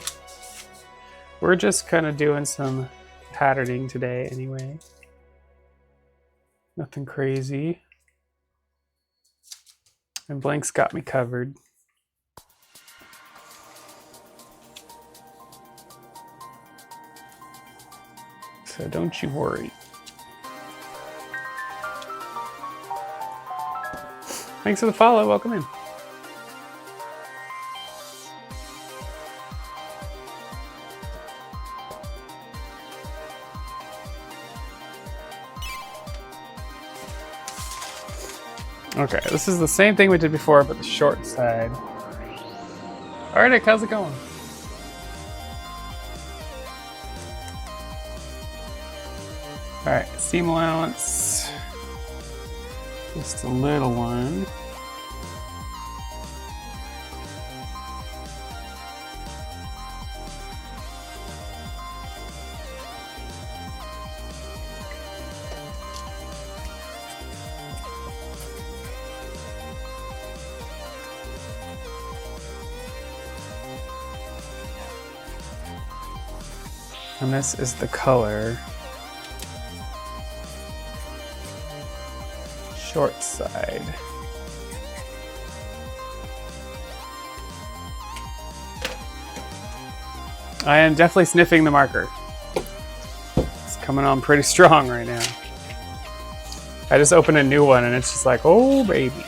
We're just kind of doing some patterning today anyway. Nothing crazy. And Blank's got me covered. So don't you worry. Thanks for the follow. Welcome in. Okay, this is the same thing we did before, but the short side. Alright, how's it going? Alright, seam allowance. Just a little one. And this is the color. Short side. I am definitely sniffing the marker. It's coming on pretty strong right now. I just opened a new one and it's just like, oh baby.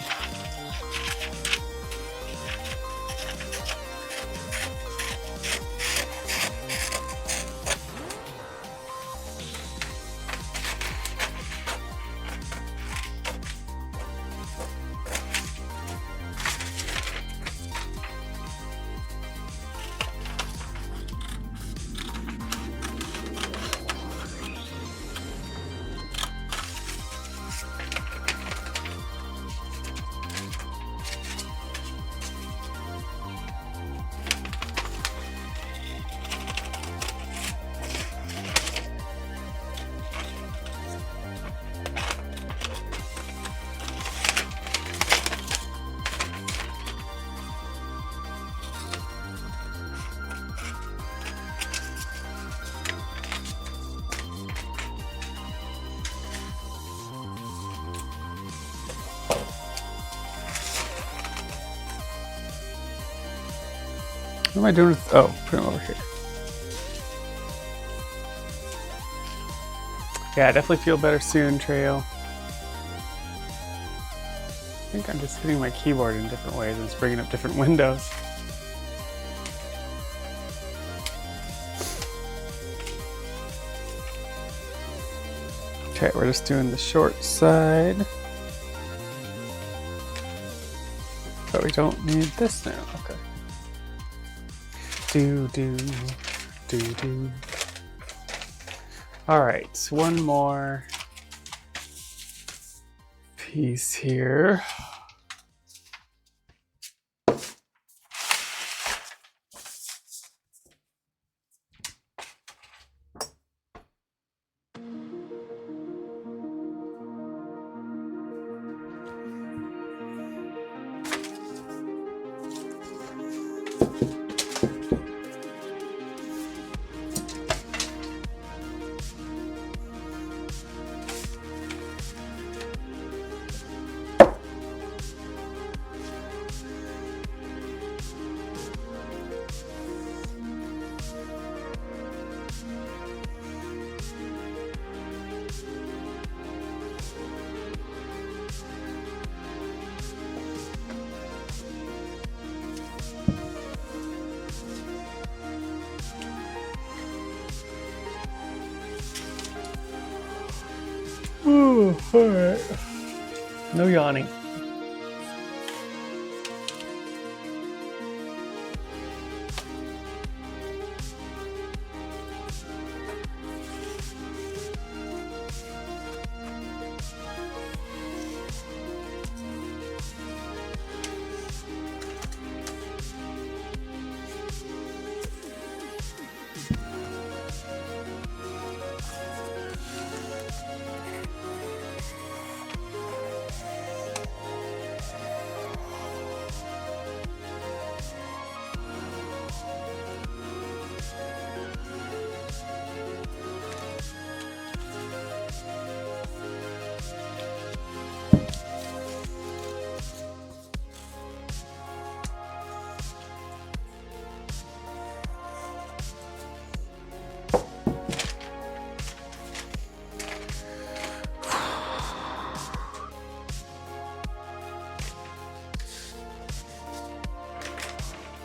What am I doing with, oh, put them over here. Yeah, I definitely feel better soon, Trail. I think I'm just hitting my keyboard in different ways and it's bringing up different windows. Okay, we're just doing the short side. But we don't need this now, okay. Do. All right, one more piece here. Ooh, all right. No yawning.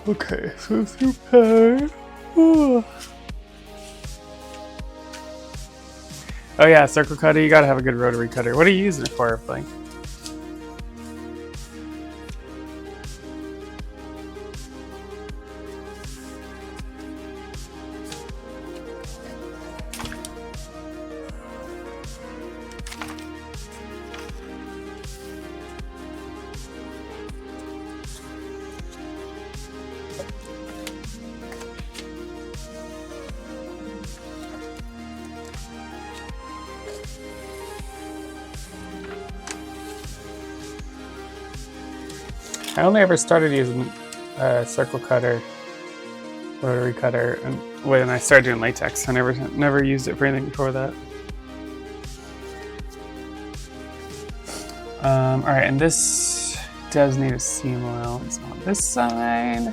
Okay, so through pay. Oh yeah, circle cutter. You gotta have a good rotary cutter. What are you using it for, Blake? I only ever started using circle cutter, rotary cutter, and when I started doing latex. I never used it for anything before that. All right, and this does need a seam allowance on this side.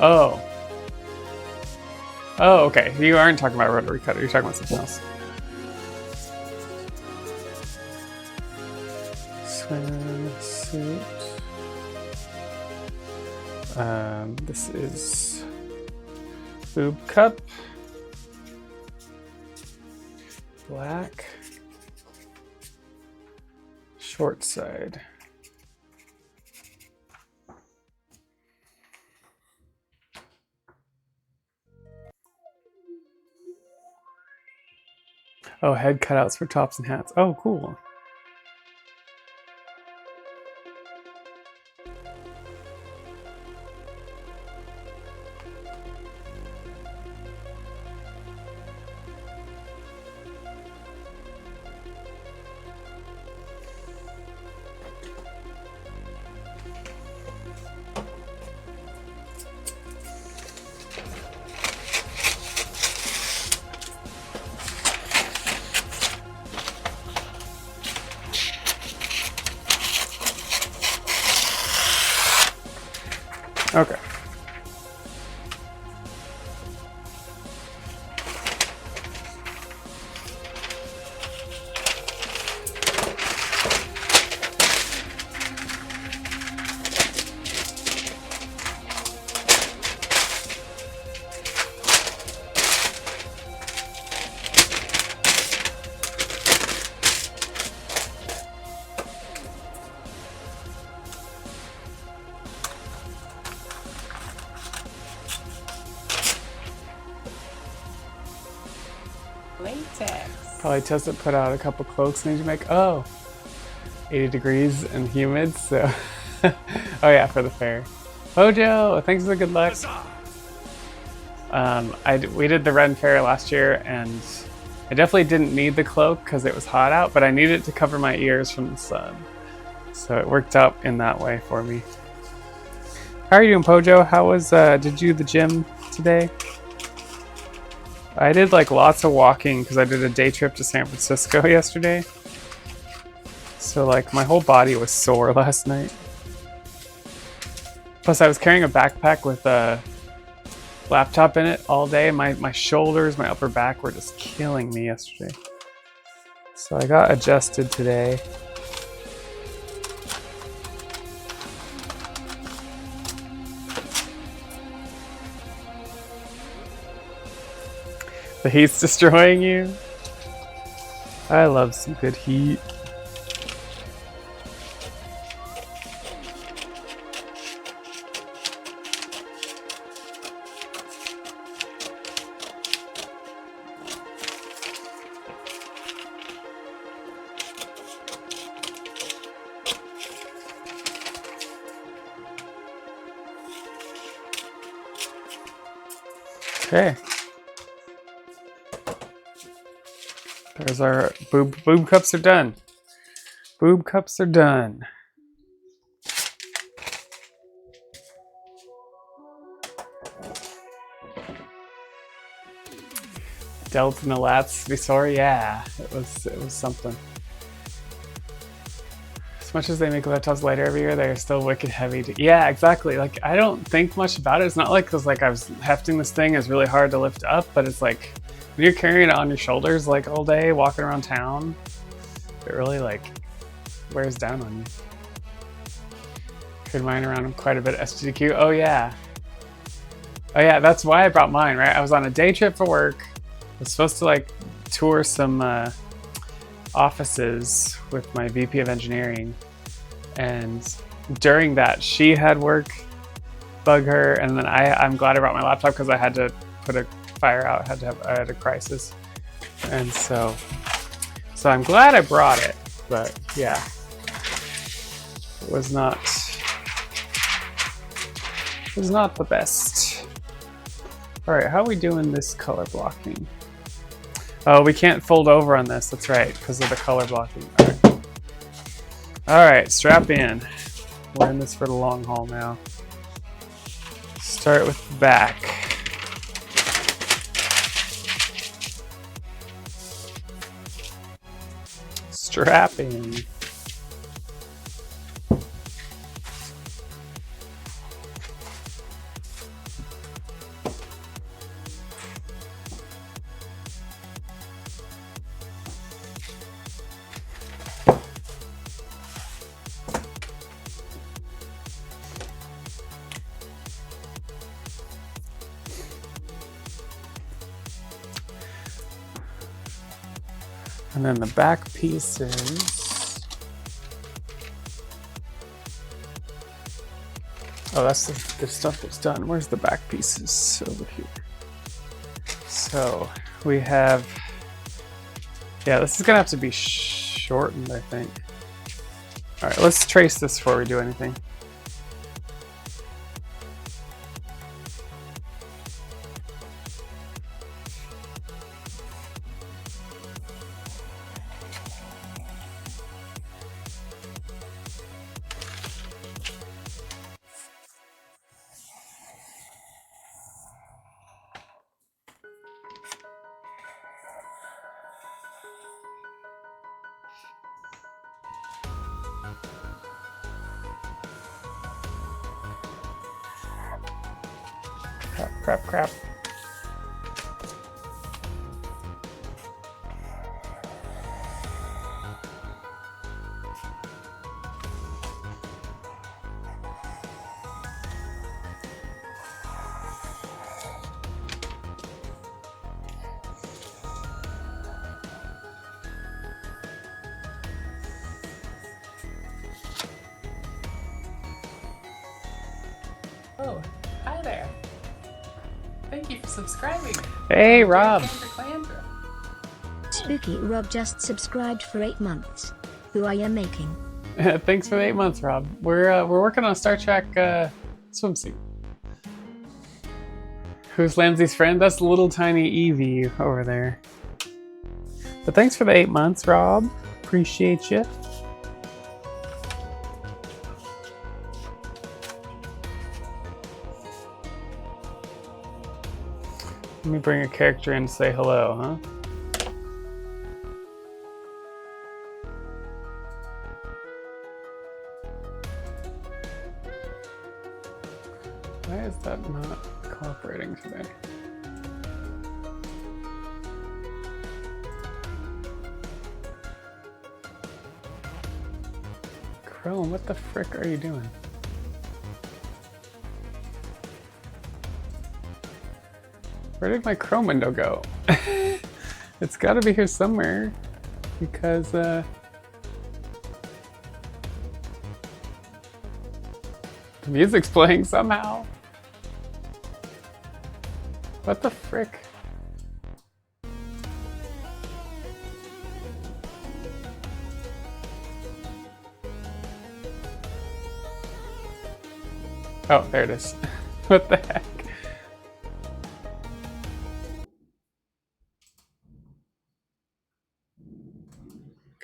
Oh. Oh, okay. You aren't talking about rotary cutter. You're talking about something else. Swimsuit. This is boob cup. Black. Short side. Oh, head cutouts for tops and hats. Oh, cool. Okay.
Latex.
Probably Tessa put out a couple cloaks and you make 80 degrees and humid, so oh yeah, for the fair. Hojo, thanks for the good luck. We did the Ren Fair last year and I definitely didn't need the cloak because it was hot out, but I needed it to cover my ears from the sun. So it worked out in that way for me. How are you doing, Pojo? How was did you do the gym today? I did like lots of walking because I did a day trip to San Francisco yesterday. So like my whole body was sore last night. Plus I was carrying a backpack with a laptop in it all day. My shoulders, my upper back were just killing me yesterday. So I got adjusted today. The heat's destroying you. I love some good heat. Okay. There's our boob cups are done. Boob cups are done. Delta and the lats to be sore, yeah, it was something. As much as they make laptops lighter every year, they're still wicked heavy. Yeah, exactly. Like I don't think much about it. It's not like because like I was hefting this thing is really hard to lift up, but it's like when you're carrying it on your shoulders like all day, walking around town, it really like wears down on you. Carried mine around quite a bit at SGDQ. Oh yeah. Oh yeah, that's why I brought mine, right? I was on a day trip for work. I was supposed to like tour some offices with my VP of engineering, and during that she had work bug her, and then I'm glad I brought my laptop because I had to put a fire out. I had a crisis, and so I'm glad I brought it. But yeah, it was not the best. All right, how are we doing this color blocking? Oh, we can't fold over on this. That's right, because of the color blocking. All right, strap in. We're in this for the long haul now. Start with the back. Strap in. And then the back pieces. Oh, that's the stuff that's done. Where's the back pieces? Over here. So we have, yeah, this is gonna have to be shortened, I think. All right, let's trace this before we do anything. Crap.
Oh, hi there. Thank you for subscribing.
Hey, Rob.
Spooky Rob just subscribed for 8 months. Who are you making?
Thanks for the 8 months, Rob. We're working on a Star Trek swimsuit. Who's Lamsey's friend? That's little tiny Evie over there. But thanks for the 8 months, Rob. Appreciate you. Let me bring a character in to say hello, huh? Why is that not cooperating today? Chrome, what the frick are you doing? Where did my Chrome window go? It's gotta be here somewhere because the music's playing somehow. What the frick? Oh, there it is. What the heck?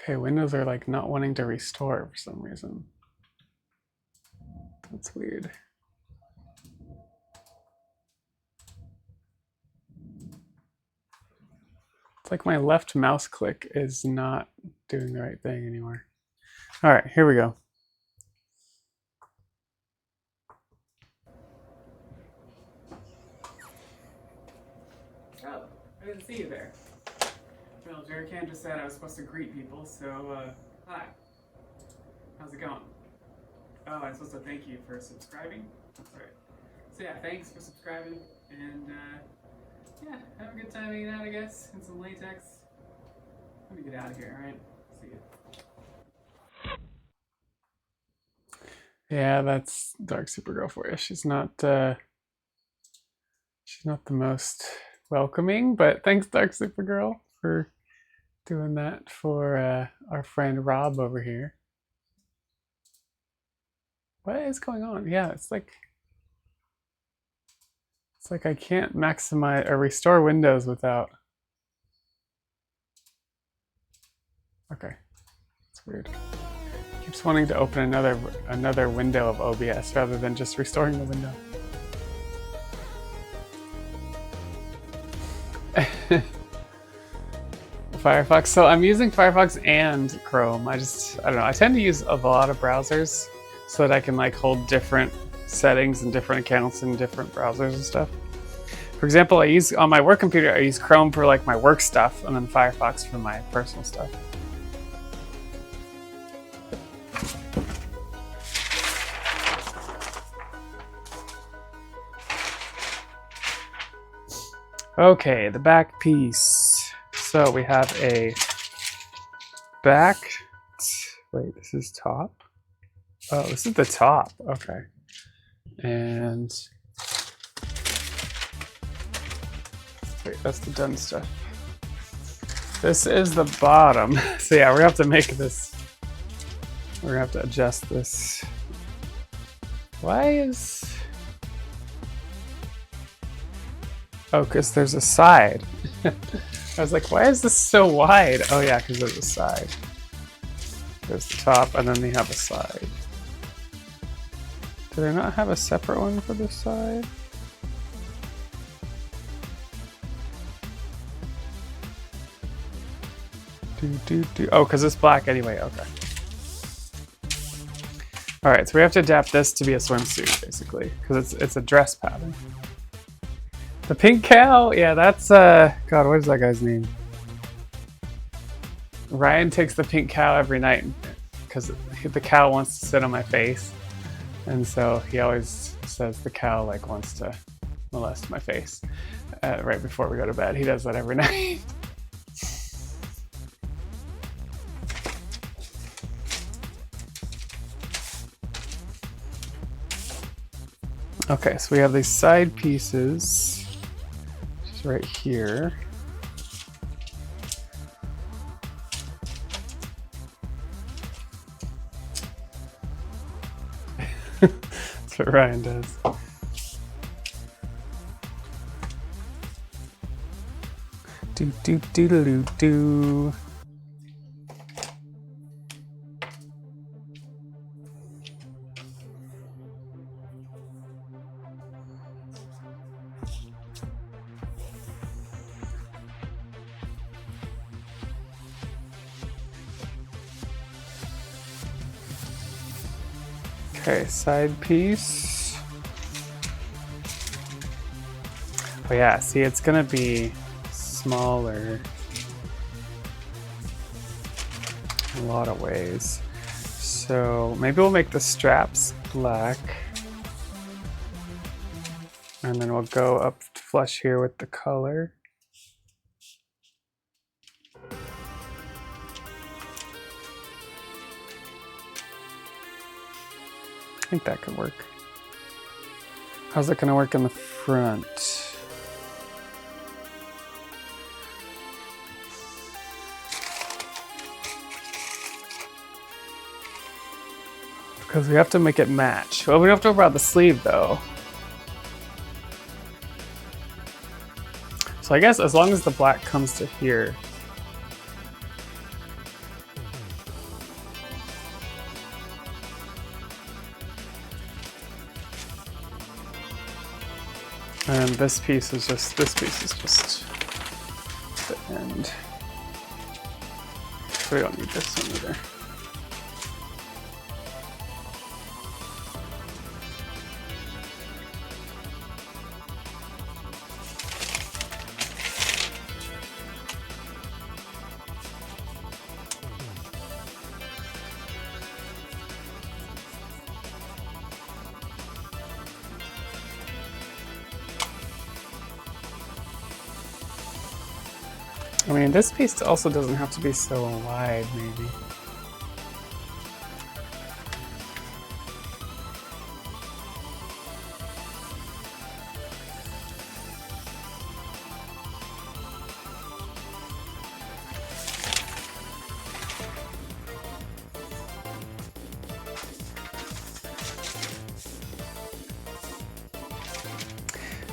Okay, Windows are like not wanting to restore for some reason. That's weird. It's like my left mouse click is not doing the right thing anymore. All right, here we go. Oh, I didn't see you there. Well, Jerry Can just said I was supposed to greet people, so hi. How's it going? Oh, I'm supposed to thank you for subscribing? That's right. So yeah, thanks for subscribing, and yeah, have a good time hanging out, I guess, in some latex. Let me get out of here, alright? See ya. Yeah, that's Dark Supergirl for you. She's not the most welcoming, but thanks, Dark Supergirl, for doing that for our friend Rob over here. What is going on? Yeah, it's It's like I can't maximize or restore windows without. Okay, it's weird. It keeps wanting to open another window of OBS rather than just restoring the window. Firefox. So I'm using Firefox and Chrome. I don't know. I tend to use a lot of browsers so that I can like hold different settings and different accounts in different browsers and stuff. For example, I use on my work computer, I use Chrome for like my work stuff and then Firefox for my personal stuff. Okay, the back piece. So we have a back. Wait, this is top? Oh, this is the top. Okay. And wait, that's the done stuff. This is the bottom. So yeah, we're gonna have to make this. We're gonna have to adjust this. Why is... Oh, because there's a side. I was like, why is this so wide? Oh yeah, because there's a side. There's the top, and then they have a side. Do they not have a separate one for the side? Oh, because it's black anyway, okay. Alright, so we have to adapt this to be a swimsuit, basically, because it's a dress pattern. The pink cow? Yeah, that's, God, what is that guy's name? Ryan takes the pink cow every night because the cow wants to sit on my face. And so he always says the cow, like, wants to molest my face right before we go to bed. He does that every night. Okay, so we have these side pieces. Right here. That's what Ryan does. Do do do do do. Okay, side piece. Oh yeah, see, it's gonna be smaller in a lot of ways. So maybe we'll make the straps black. And then we'll go up flush here with the color. I think that could work. How's it gonna work in the front? Because we have to make it match. Well, we don't have to worry about the sleeve though. So I guess as long as the black comes to here. And this piece is just the end. So we don't need this one either. I mean, this piece also doesn't have to be so wide, maybe.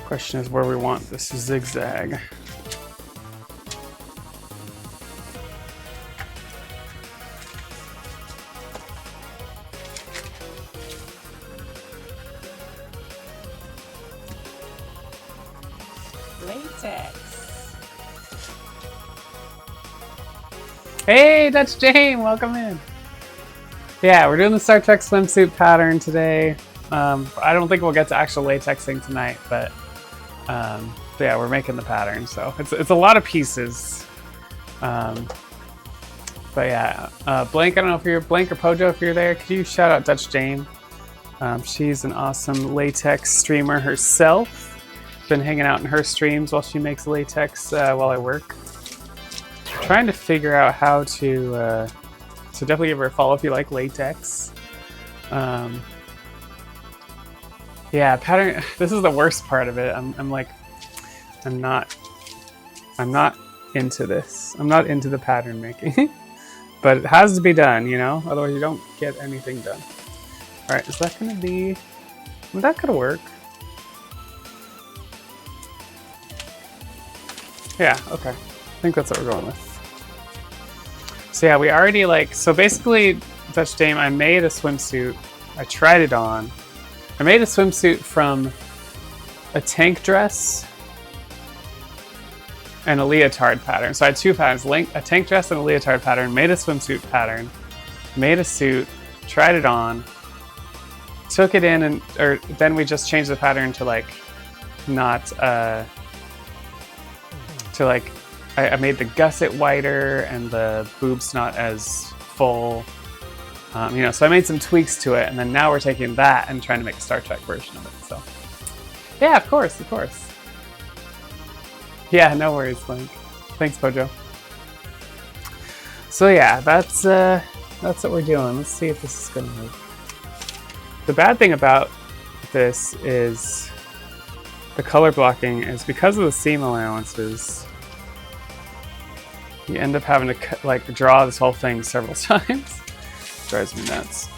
Question is where we want this zigzag.
Latex.
Hey, Dutch Jane, welcome in. Yeah, we're doing the Star Trek swimsuit pattern today. I don't think we'll get to actual latexing tonight, but yeah, we're making the pattern, so it's a lot of pieces. But yeah, Blank, I don't know if you're Blank or Pojo, if you're there, could you shout out Dutch Jane? She's an awesome latex streamer herself. Been hanging out in her streams while she makes latex while I work. Trying to figure out how to, so definitely give her a follow if you like latex. Yeah, pattern, this is the worst part of it. I'm not into this. I'm not into the pattern making. But it has to be done, you know? Otherwise you don't get anything done. All right, is that gonna be, well, that could work. Yeah, okay. I think that's what we're going with. So yeah, we already so basically, Dutch Dame, I made a swimsuit. I tried it on. I made a swimsuit from a tank dress and a leotard pattern. So I had two patterns, a tank dress and a leotard pattern, made a swimsuit pattern, made a suit, tried it on, took it in, or then we just changed the pattern to not, I made the gusset wider and the boobs not as full. You know, so I made some tweaks to it, and then now we're taking that and trying to make a Star Trek version of it. So, yeah, of course. Yeah, no worries, Link. Thanks, Pojo. So yeah, that's what we're doing. Let's see if this is gonna work. The bad thing about this is the color blocking is because of the seam allowances. You end up having to draw this whole thing several times. Drives me nuts.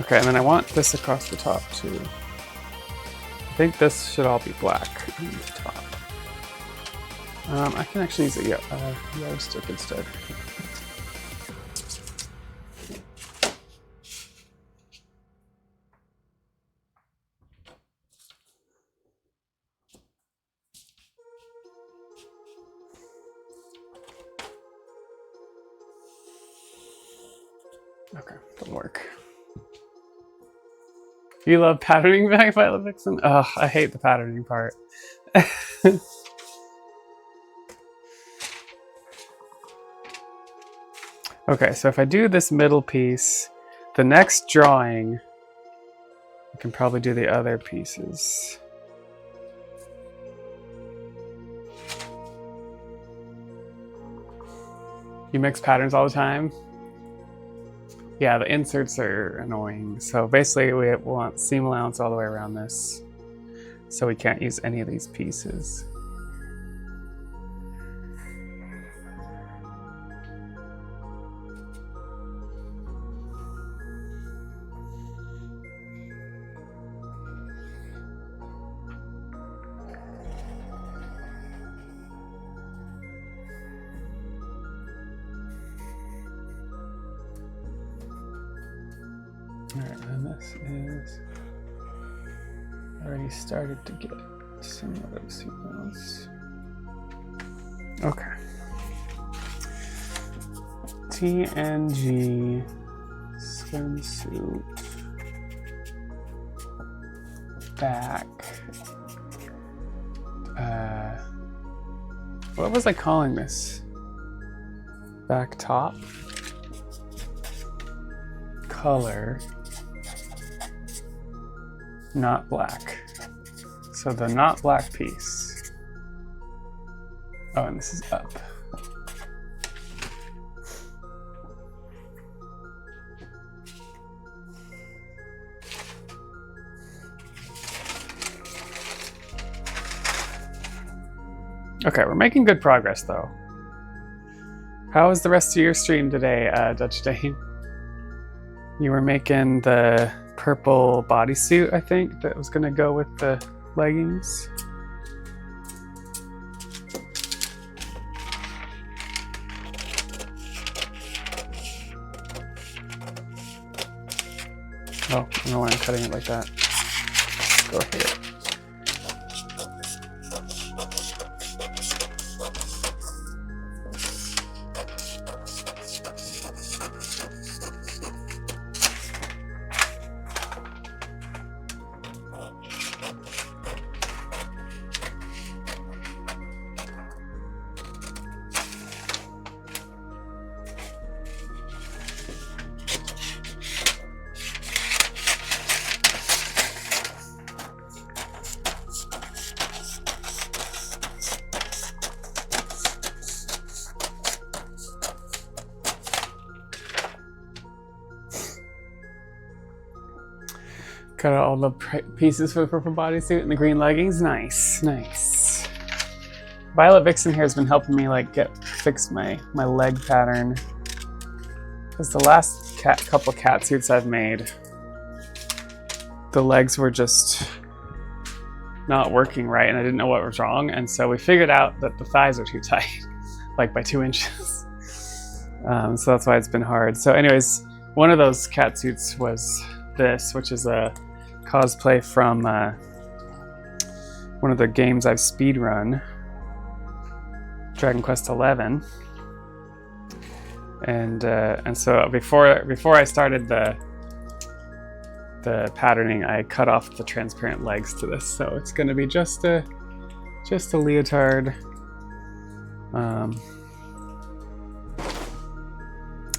Okay, and then I want this across the top too. I think this should all be black on the top. I can actually use a yellow stick instead. Okay, that'll work. You love patterning by Violet Vixen? Oh, I hate the patterning part. Okay, so if I do this middle piece, the next drawing, I can probably do the other pieces. You mix patterns all the time? Yeah, the inserts are annoying. So basically we want seam allowance all the way around this. So we can't use any of these pieces. Alright, and this is already started to get some of those sequence. Okay. TNG swimsuit back. What was I calling this? Back top. Color. Not black. So the not black piece. Oh, and this is up. Okay, we're making good progress though. How was the rest of your stream today, Dutch Dane? You were making the purple bodysuit, I think, that was gonna go with the leggings. Oh, I don't know why I'm cutting it like that. Go here. Got all the pieces for the purple bodysuit and the green leggings. Nice, nice. Violet Vixen here has been helping me like fix my leg pattern. Because the last couple cat suits I've made, the legs were just not working right and I didn't know what was wrong. And so we figured out that the thighs are too tight, like by 2 inches. So that's why it's been hard. So anyways, one of those cat suits was this, which is a cosplay from one of the games I've speedrun, Dragon Quest XI, and so before I started the patterning, I cut off the transparent legs to this, so it's going to be just a leotard,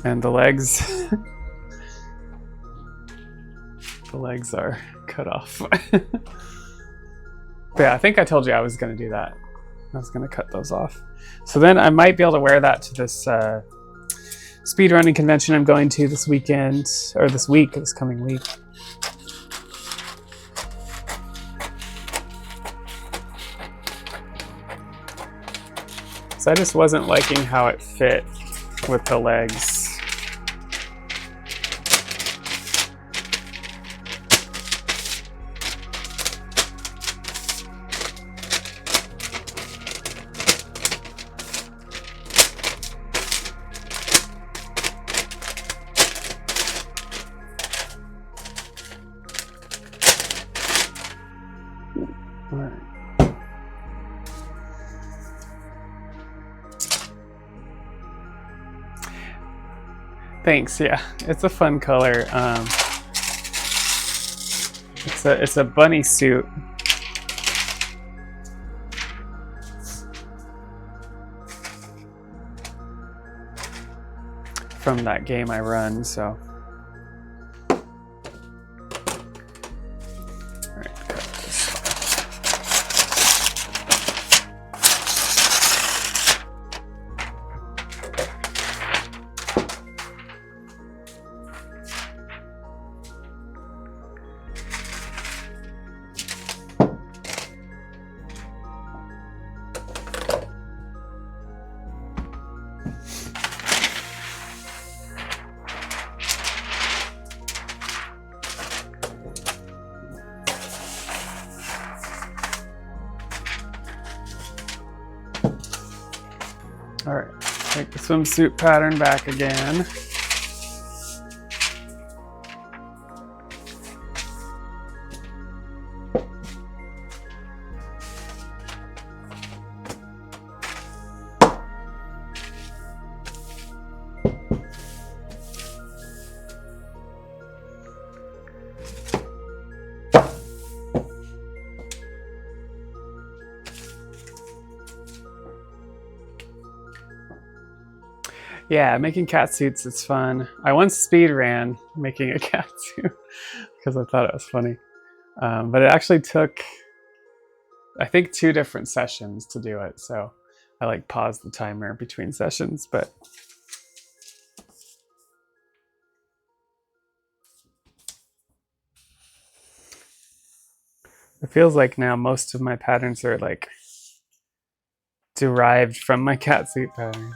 and the legs. The legs are cut off. But yeah, I think I told you I was going to do that. I was going to cut those off. So then I might be able to wear that to this speedrunning convention I'm going to this weekend, or this coming week. So I just wasn't liking how it fit with the legs. Thanks. Yeah, it's a fun color. It's a bunny suit. From that game I run, so. All right, cut this off. All right, take the swimsuit pattern back again. Yeah, making cat suits is fun. I once speed ran making a cat suit because I thought it was funny. But it actually took, I think, 2 different sessions to do it. So I like paused the timer between sessions, but it feels like now most of my patterns are like derived from my cat suit pattern.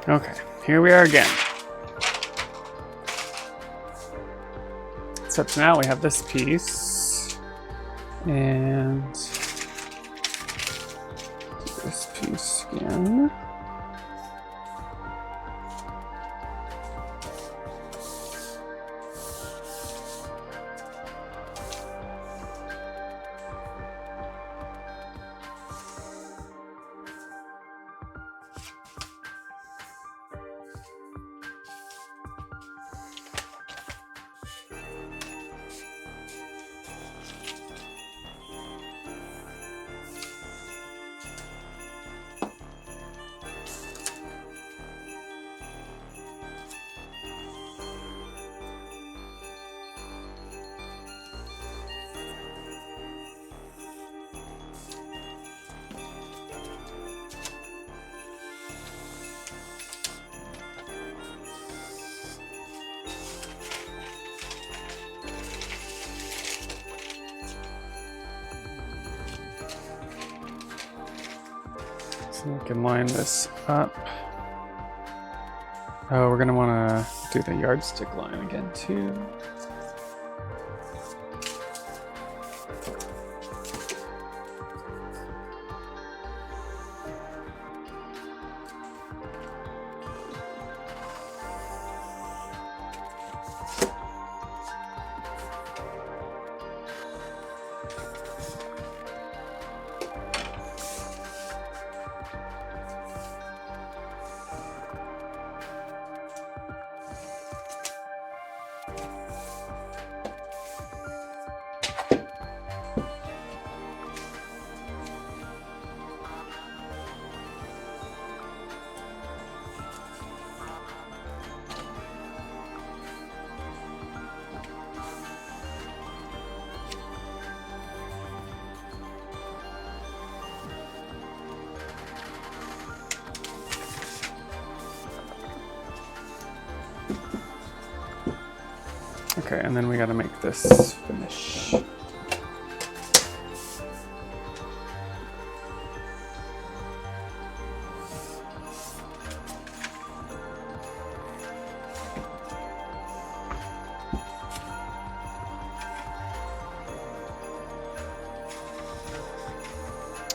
Okay, here we are again. Except now we have this piece. And this piece again. So we can line this up. Oh, we're gonna wanna do the yardstick line again too. Okay, and then we gotta make this finish.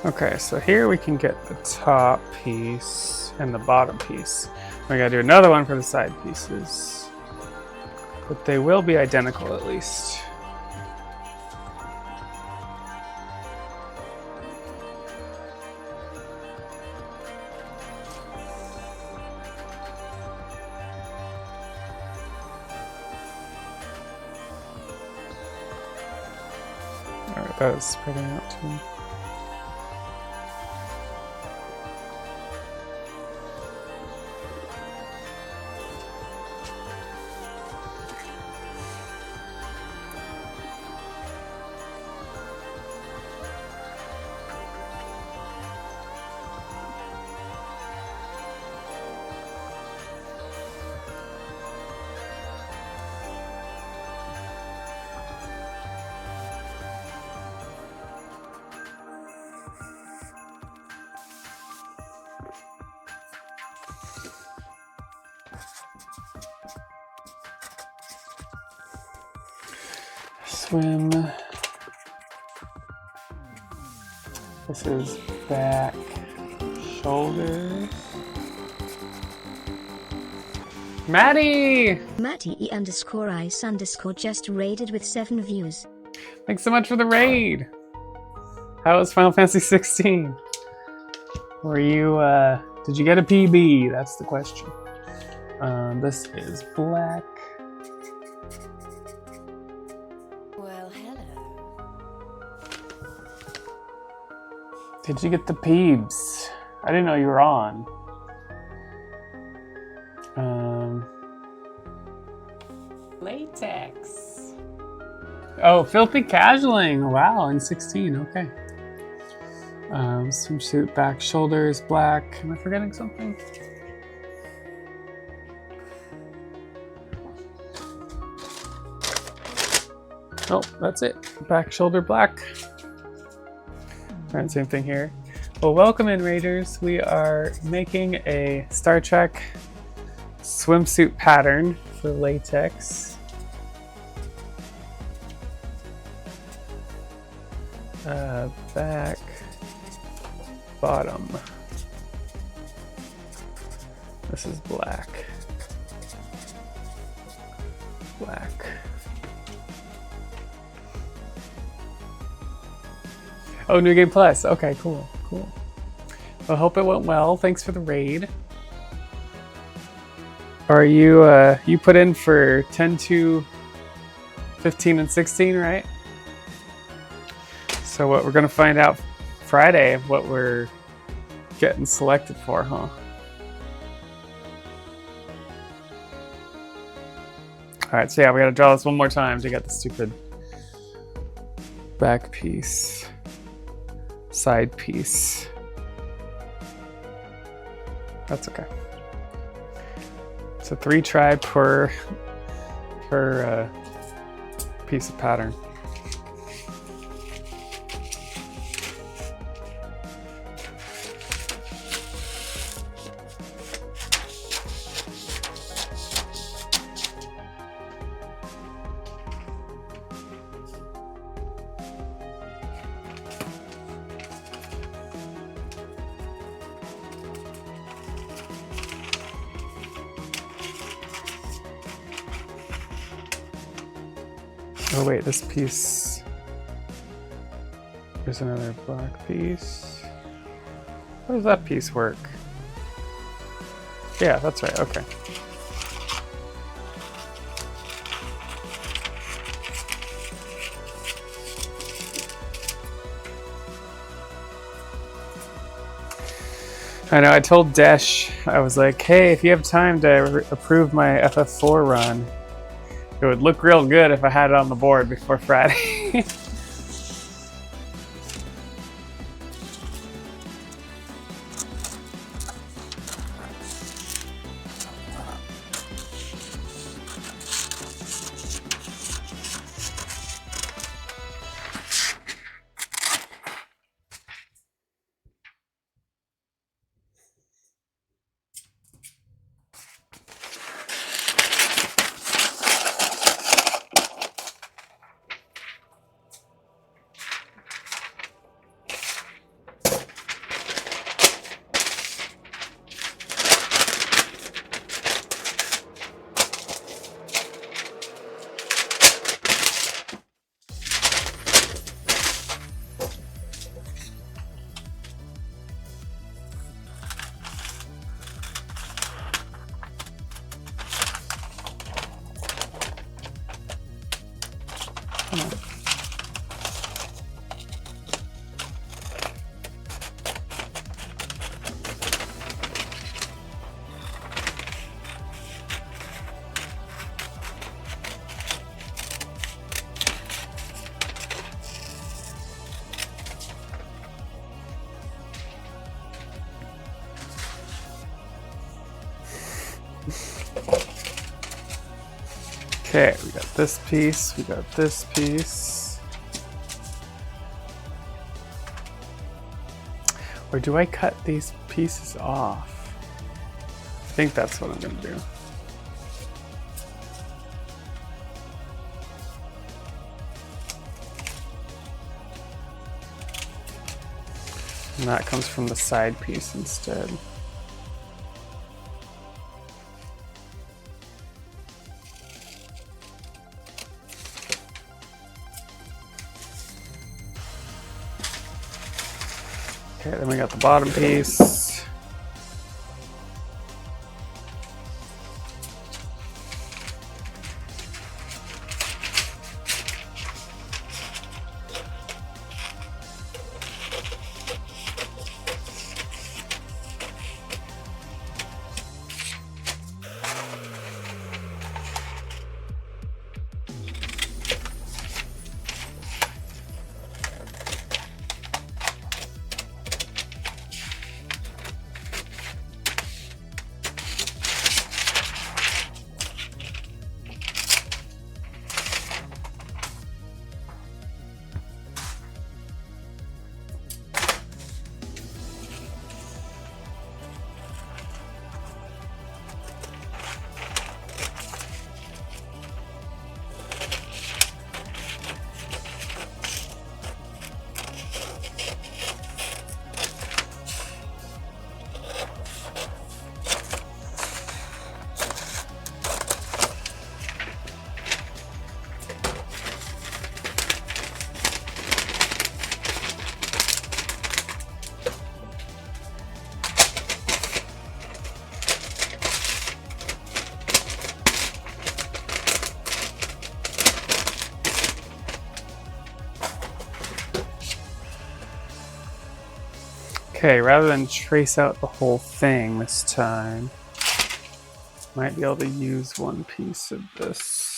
Okay, so here we can get the top piece and the bottom piece. We gotta do another one for the side pieces. But they will be identical at least. Alright, that is spreading out too. Swim. This is back, shoulders. Maddie!
Matty E_ice_ just raided with 7 views.
Thanks so much for the raid. How was Final Fantasy 16? Were you, did you get a PB? That's the question. This is black.
Well, hello.
Did you get the peebs? I didn't know you were on.
Latex.
Oh, filthy casualing. Wow, in 16. Okay. Swimsuit, back, shoulders, black. Am I forgetting something? Oh, that's it. Back, shoulder, black. Alright, same thing here. Well, welcome in, Raiders. We are making a Star Trek swimsuit pattern for latex. Back, bottom. This is black. Black. Oh, New Game Plus. Okay, cool, cool. Well, hope it went well. Thanks for the raid. Are you you put in for 10 to 15 and 16, right? So what we're gonna find out Friday what we're getting selected for, huh? All right, so yeah, we gotta draw this one more time to get the stupid back piece, side piece. That's okay. So 3 try per piece of pattern. Oh wait, this piece, there's another black piece. How does that piece work? Yeah, that's right, okay. I know, I told Desh, I was like, hey, if you have time to approve my FF4 run, it would look real good if I had it on the board before Friday. Okay, we got this piece, we got this piece. Or do I cut these pieces off? I think that's what I'm gonna do. And that comes from the side piece instead. Okay, then we got the bottom piece. Okay, rather than trace out the whole thing this time, might be able to use one piece of this.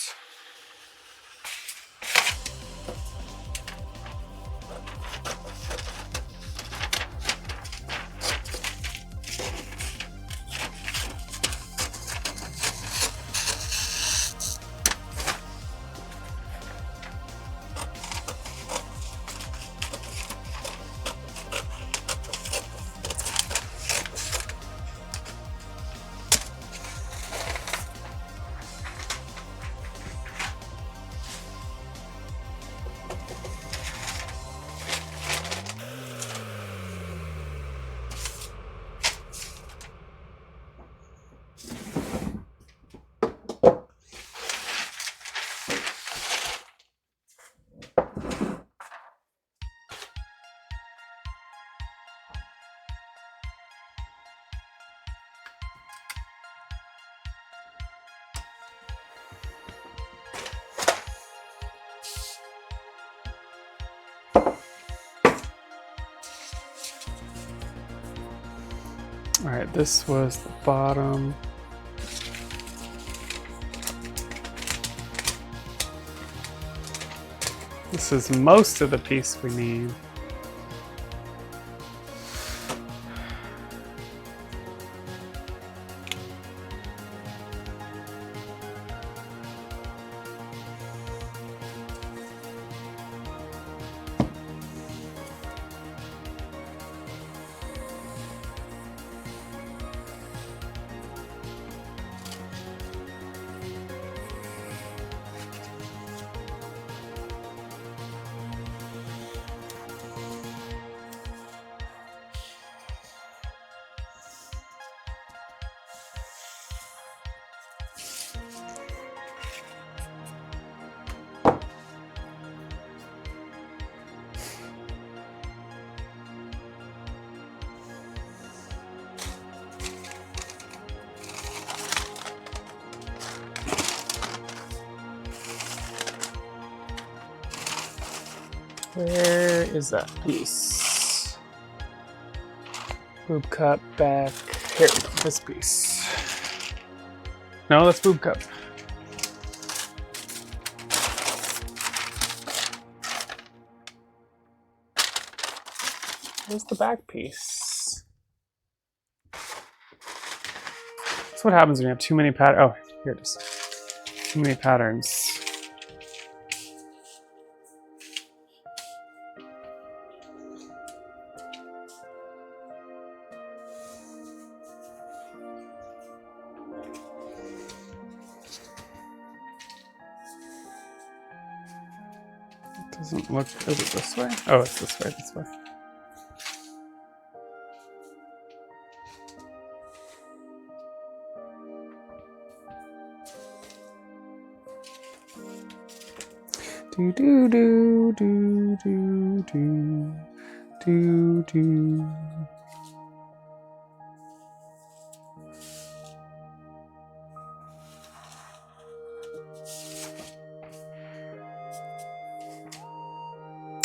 All right, this was the bottom. This is most of the piece we need. Where is that piece? Boob cup back. Here, this piece. No, that's boob cup. Where's the back piece? That's what happens when you have too many patterns. Oh, here it is. Too many patterns. Doesn't look. Is it this way? Oh, it's this way. This way. Do do do do do do do do.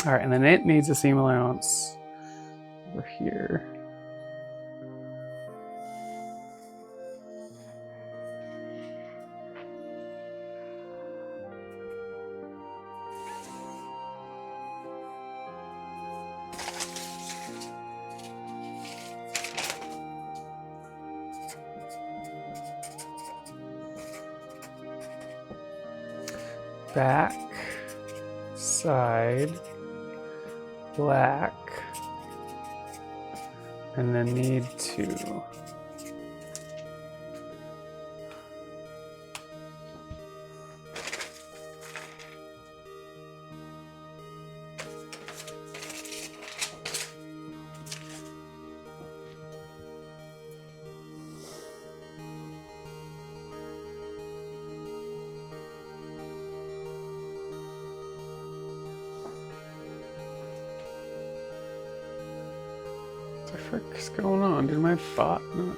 All right, and then it needs a seam allowance over here. Back, side, black, and then need to what the frick is going on? Did my bot not?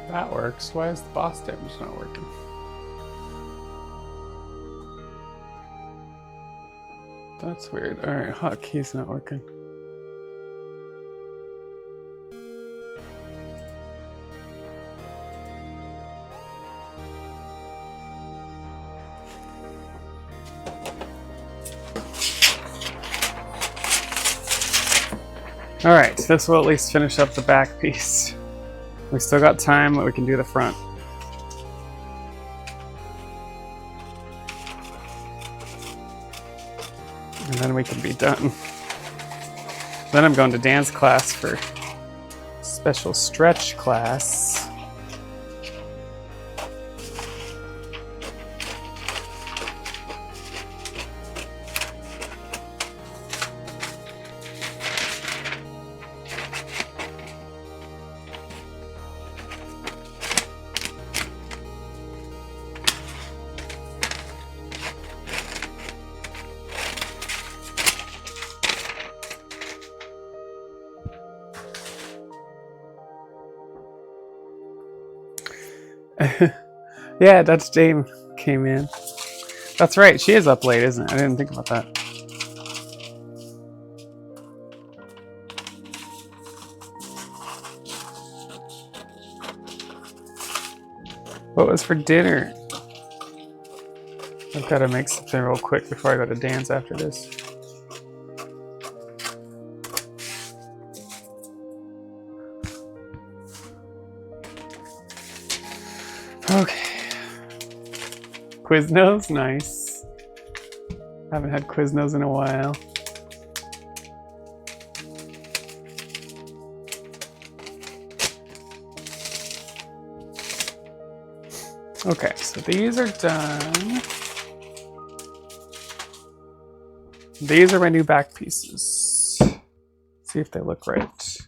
That works. Why is the boss damage not working? That's weird. Alright, hotkey's not working. Alright, this will at least finish up the back piece. We still got time, but we can do the front. And then we can be done. Then I'm going to dance class for special stretch class. Yeah, Dutch Dame came in. That's right, she is up late, isn't it? I didn't think about that. What was for dinner? I've got to make something real quick before I go to dance after this. Okay. Quiznos, nice. Haven't had Quiznos in a while. Okay, so these are done. These are my new back pieces. See if they look right.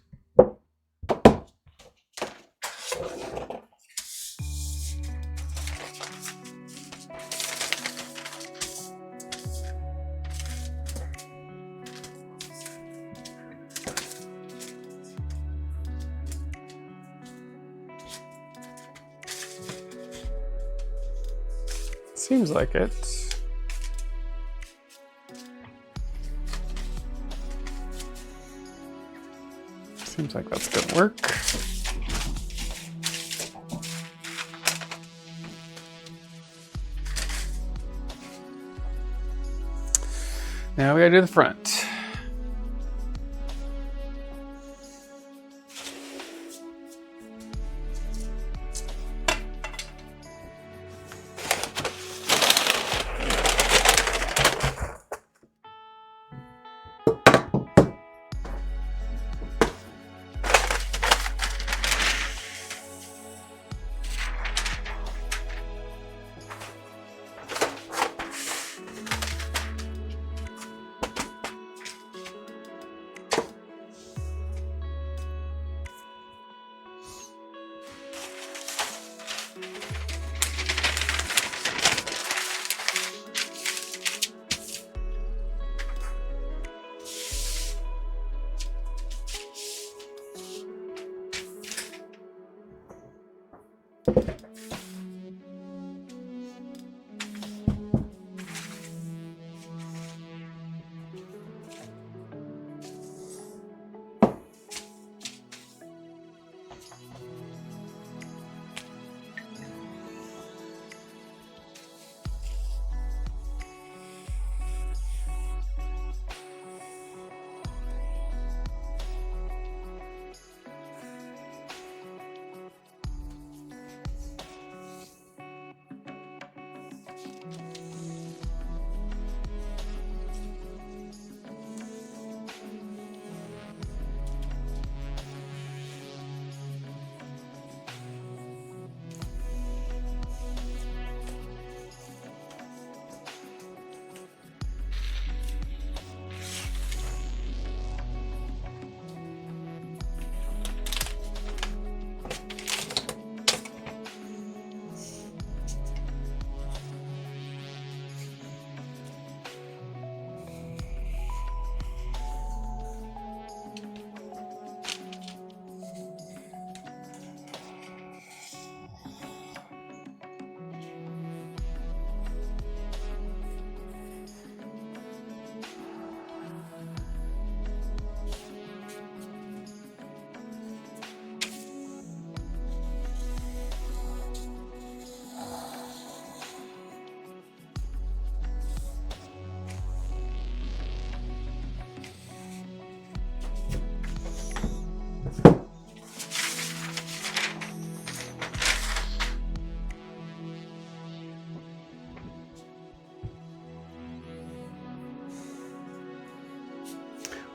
Seems like it. Seems like that's gonna work. Now we gotta do the front.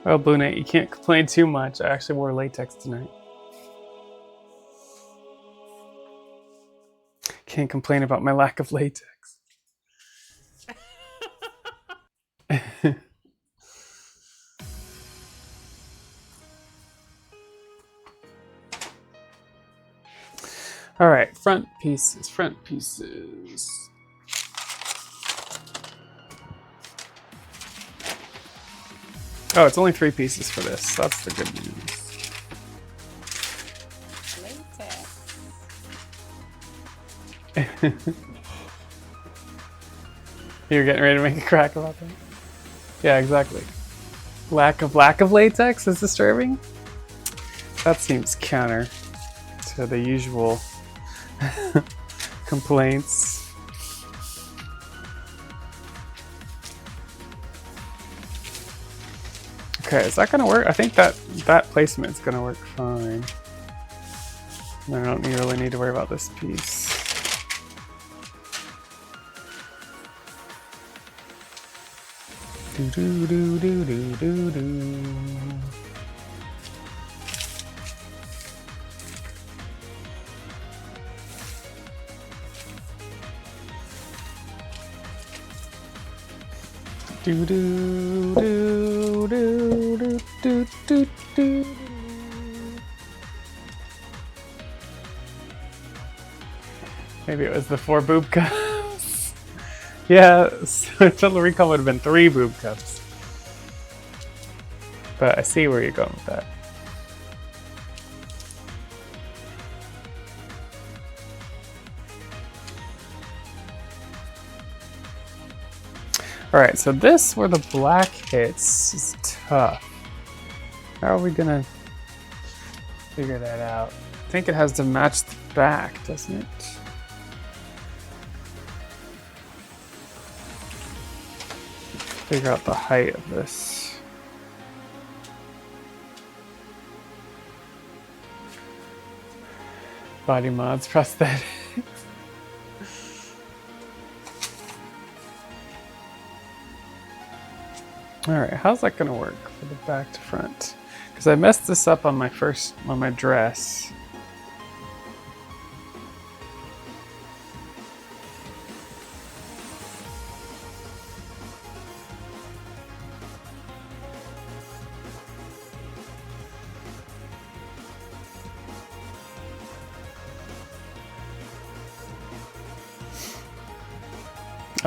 Well, Blue Knight, you can't complain too much. I actually wore latex tonight. Can't complain about my lack of latex. All right, front pieces, front pieces. Oh, it's only 3 pieces for this. That's the good news.
Latex.
You're getting ready to make a crack about that? Yeah, exactly. Lack of latex is disturbing? That seems counter to the usual complaints. Okay, is that gonna work? I think that placement's gonna work fine. I don't really need to worry about this piece. Do do do do do do do. Do do do do do do do. Maybe it was the 4 boob cups. Yeah, so Total Recall would have been 3 boob cups. But I see where you're going with that. Alright, so this where the black hits is tough. How are we gonna figure that out? I think it has to match the back, doesn't it? Figure out the height of this. Body mods, prosthetics. Alright, how's that gonna work for the back to front? Because I messed this up on my dress.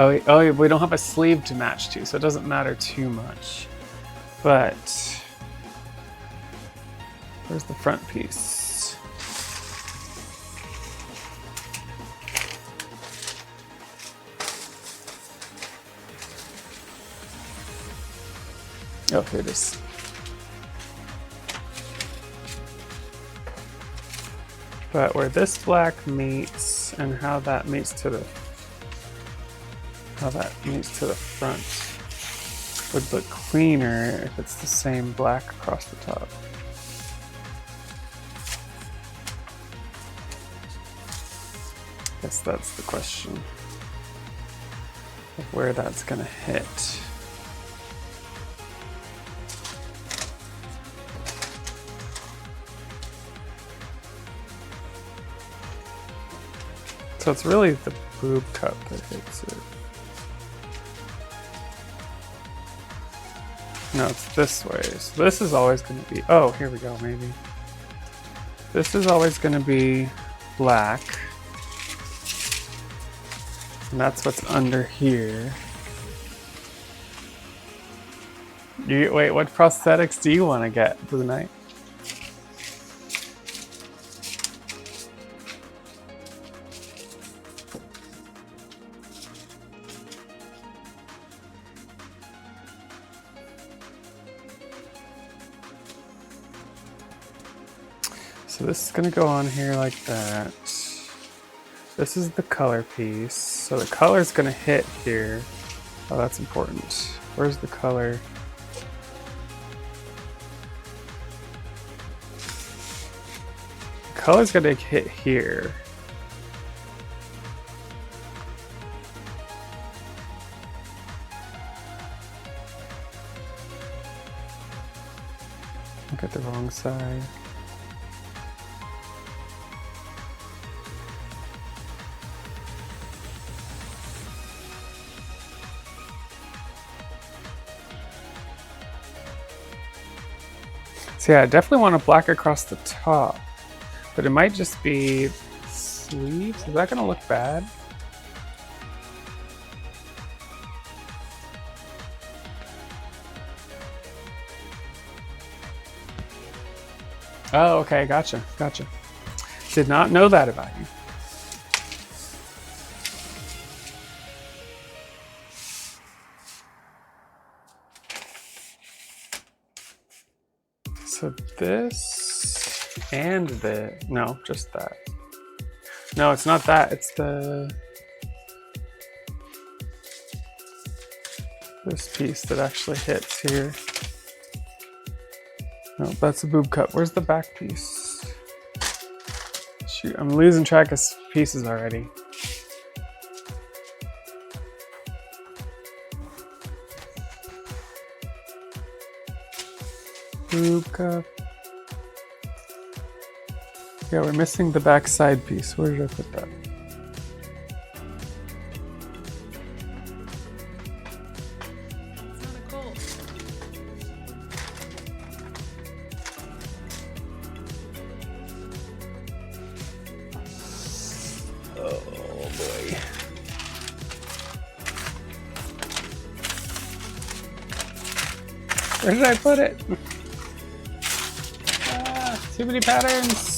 Oh, we don't have a sleeve to match to, so it doesn't matter too much. But where's the front piece? Oh, here it is. But where this black meets and how that meets to the front would look cleaner if it's the same black across the top. Guess that's the question of where that's gonna hit. So it's really the boob cup that hits it. No, it's this way. So this is always going to be... Oh, here we go, maybe. This is always going to be black. And that's what's under here. Wait, what prosthetics do you want to get for the night? So this is gonna go on here like that. This is the color piece. So the color is gonna hit here. Oh, that's important. Where's the color? The color's gonna hit here. Look at the wrong side. So yeah, I definitely want to black across the top, but it might just be sleeves. Is that gonna look bad? Oh, okay, gotcha. Did not know that about you. So this and no, just that. No, it's not that, it's this piece that actually hits here. No, that's the boob cup. Where's the back piece? Shoot, I'm losing track of pieces already. Boob cup. Yeah, we're missing the back side piece. Where did I put that? Where did I put it? Too many patterns.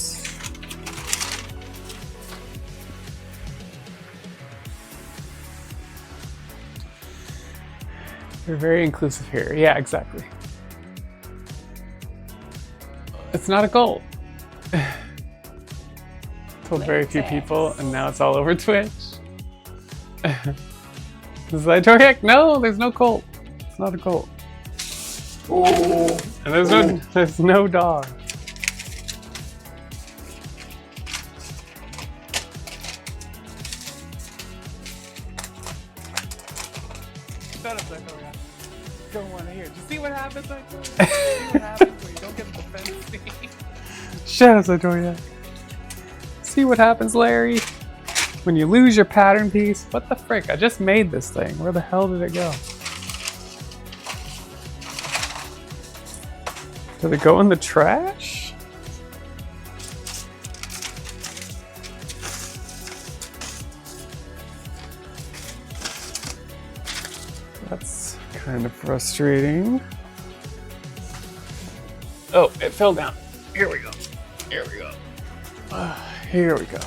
They're very inclusive here. Yeah, exactly. It's not a goal. Told very few people, and now it's all over Twitch. Is that Torek? No, there's no cult. It's not a cult. And there's no dog. Shut up, Zachariah. Don't want to hear. Do you see what happens, Zachariah? See what happens when you don't get the defense? Shut up, Zachariah. See what happens, Larry? When you lose your pattern piece? What the frick? I just made this thing. Where the hell did it go? Did it go in the trash? That's kind of frustrating. Oh, it fell down. Here we go. Here we go. Here we go.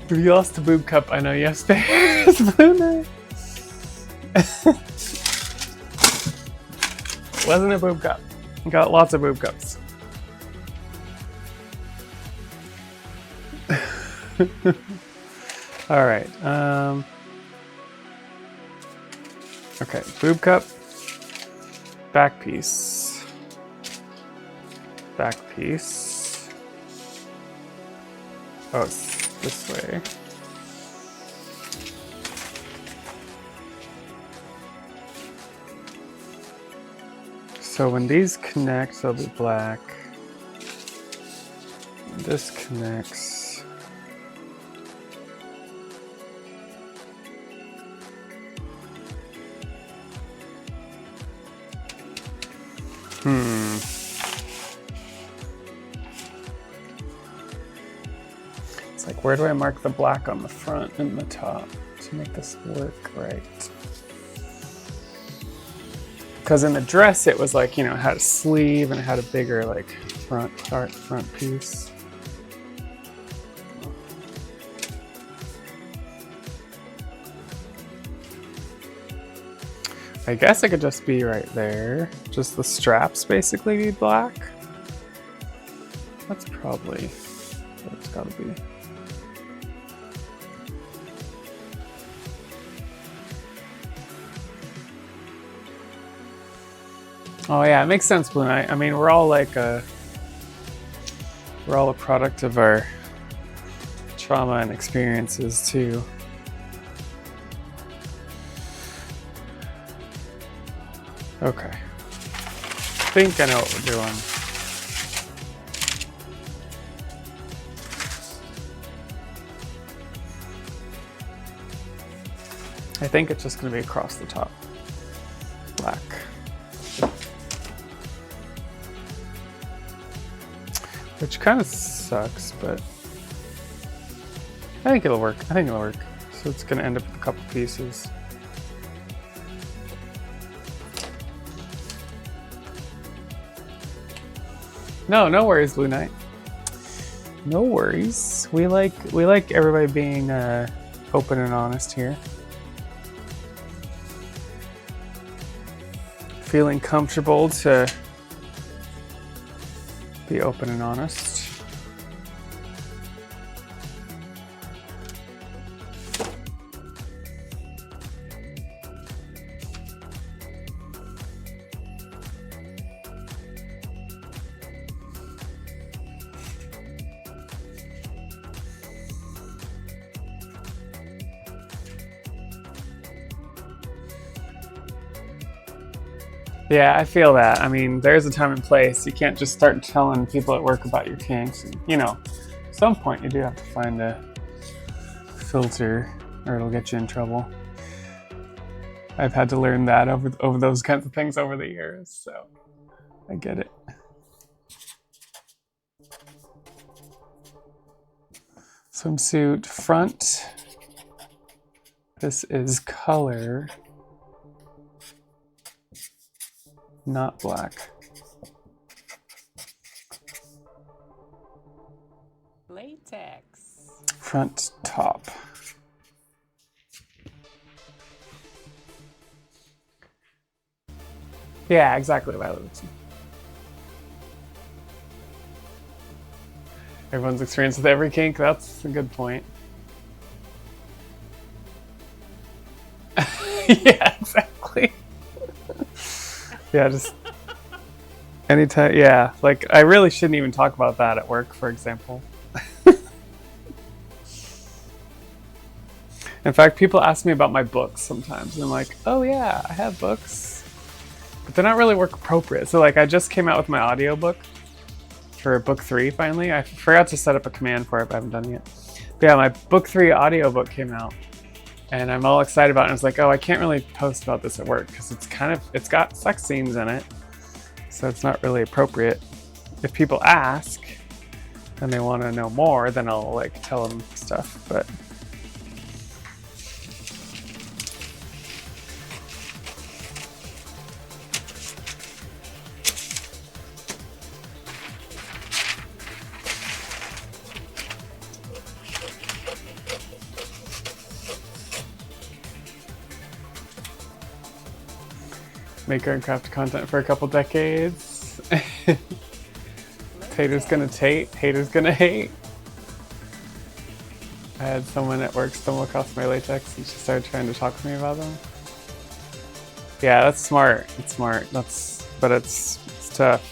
We lost the boob cup, I know, yesterday. It's Blue Night. Wasn't a boob cup. Got lots of boob cups. All right. Okay, boob cup, back piece, back piece. Oh, it's this way. So when these connect, they'll be black. This connects. It's like, where do I mark the black on the front and the top to make this work right? Because in the dress, it was like, you know, it had a sleeve and it had a bigger like front piece. I guess it could just be right there. Just the straps basically be black. That's probably what it's gotta be. Oh yeah, it makes sense, Blue Knight. I mean, we're all like We're all a product of our trauma and experiences too. Okay. I think I know what we're doing. I think it's just going to be across the top. Black. Which kind of sucks, but I think it'll work. I think it'll work. So it's going to end up with a couple pieces. No worries, Blue Knight. No worries. We like everybody being open and honest here. Feeling comfortable to be open and honest. Yeah, I feel that. I mean, there's a time and place. You can't just start telling people at work about your kinks. And, you know, at some point you do have to find a filter or it'll get you in trouble. I've had to learn that over those kinds of things over the years, so I get it. Swimsuit front. This is color. Not black.
Latex.
Front top. Yeah, exactly, Violet. Everyone's experience with every kink, that's a good point. Yeah, exactly. Yeah, just anytime. Yeah, like I really shouldn't even talk about that at work, for example. In fact, people ask me about my books sometimes, and I'm like, oh yeah, I have books, but they're not really work appropriate. So like I just came out with my audiobook for book 3 finally. I forgot to set up a command for it, but I haven't done it yet. But yeah, my book 3 audiobook came out. And I'm all excited about it. And I was like, oh, I can't really post about this at work because it's got sex scenes in it. So it's not really appropriate. If people ask and they want to know more, then I'll like tell them stuff. But maker and craft content for a couple decades. Haters gonna tate, haters gonna hate. I had someone at work stumble across my latex and she started trying to talk to me about them. Yeah, that's smart. It's smart. But it's tough.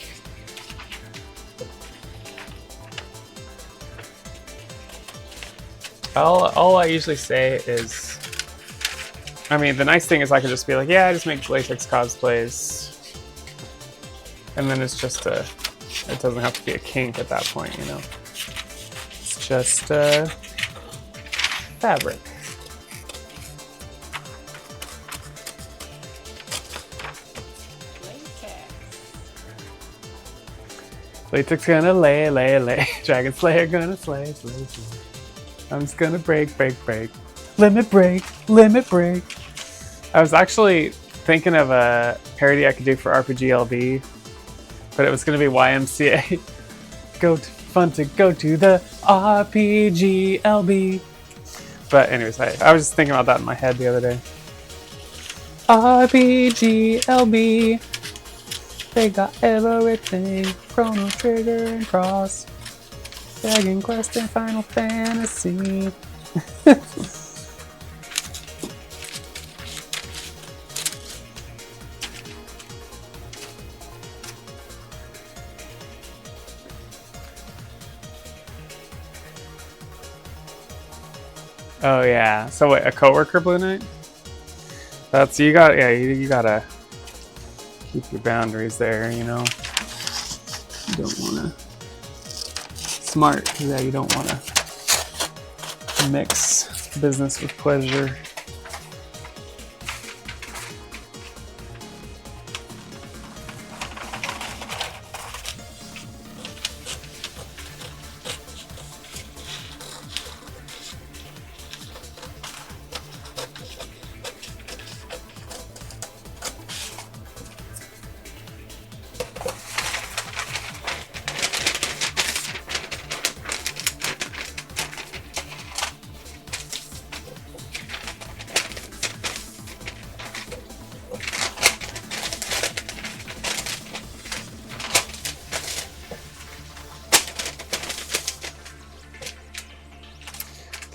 All I usually say is, I mean, the nice thing is I can just be like, yeah, I just make latex cosplays. And then it's just it doesn't have to be a kink at that point, you know? It's just fabric. Latex gonna lay. Dragon Slayer gonna slay. I'm just gonna break. Limit break. I was actually thinking of a parody I could do for RPGLB, but it was going to be YMCA. Fun to go to the RPGLB. But anyways, I was just thinking about that in my head the other day. RPGLB. They got everything. Chrono Trigger and Cross. Dragon Quest and Final Fantasy. Oh yeah. So wait, a coworker Blue Knight? That's you got. Yeah, you gotta keep your boundaries there. You know. You don't wanna. Smart. 'Cause, yeah, you don't wanna mix business with pleasure.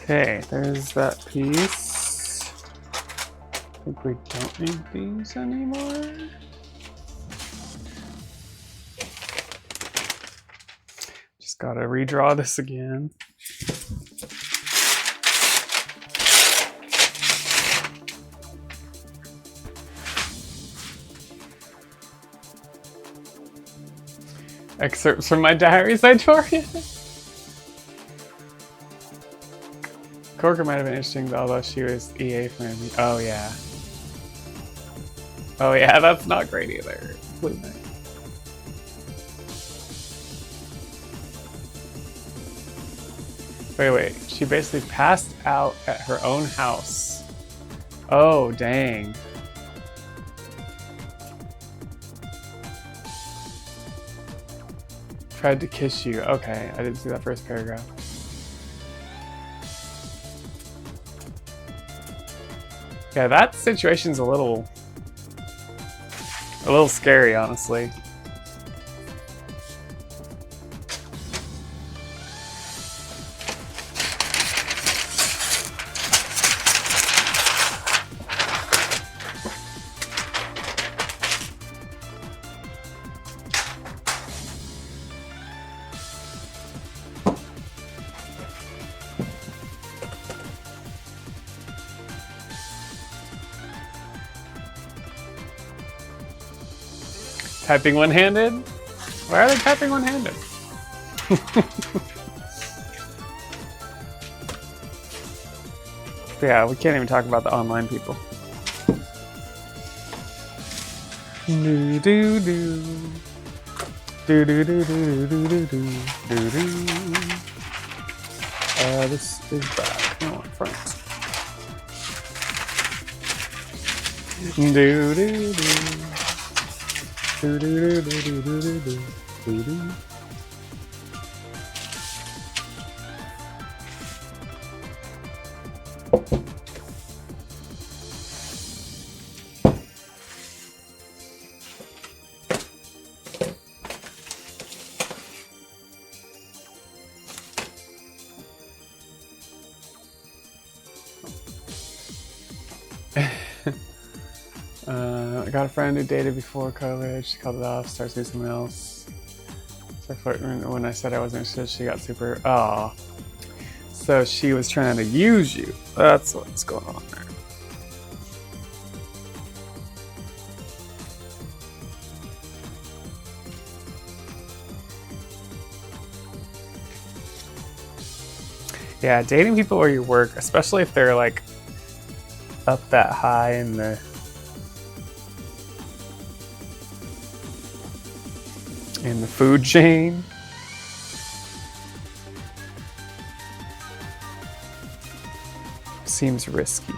Okay, there's that piece. I think we don't need these anymore. Just gotta redraw this again. Excerpts from my diaries, Victoria. Corker might have been interesting, although she was EA fan. Oh yeah. Oh yeah, that's not great either. Blue Knight. Wait. She basically passed out at her own house. Oh, dang. Tried to kiss you. Okay, I didn't see that first paragraph. Yeah, that situation's a little scary, honestly. Typing one-handed? Why are they typing one-handed? Yeah, we can't even talk about the online people. Do do do. Do do do do do do do do do. This is back. No, in front. Do do do. Do do do do do do do do do. I got a friend who dated before COVID. She called it off, starts doing someone else. So flirting. When I said I wasn't interested, she got super. Aw. So she was trying to use you. That's what's going on there. Yeah, dating people where you work, especially if they're like up that high in the food chain. Seems risky.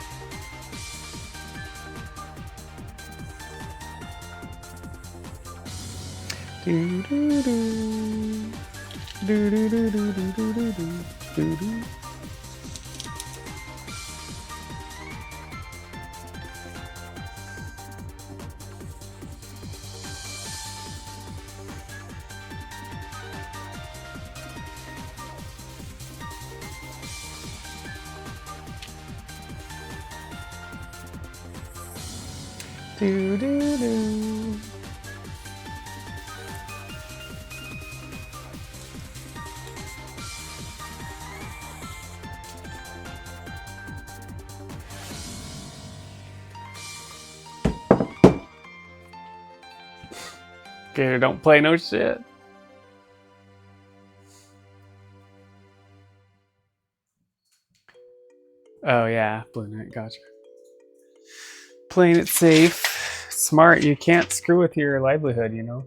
Do do do. Do do do do do do do do do. Do do do. Gator don't play no shit. Oh yeah, Blue Knight, gotcha. Playing it safe. Smart, you can't screw with your livelihood, you know?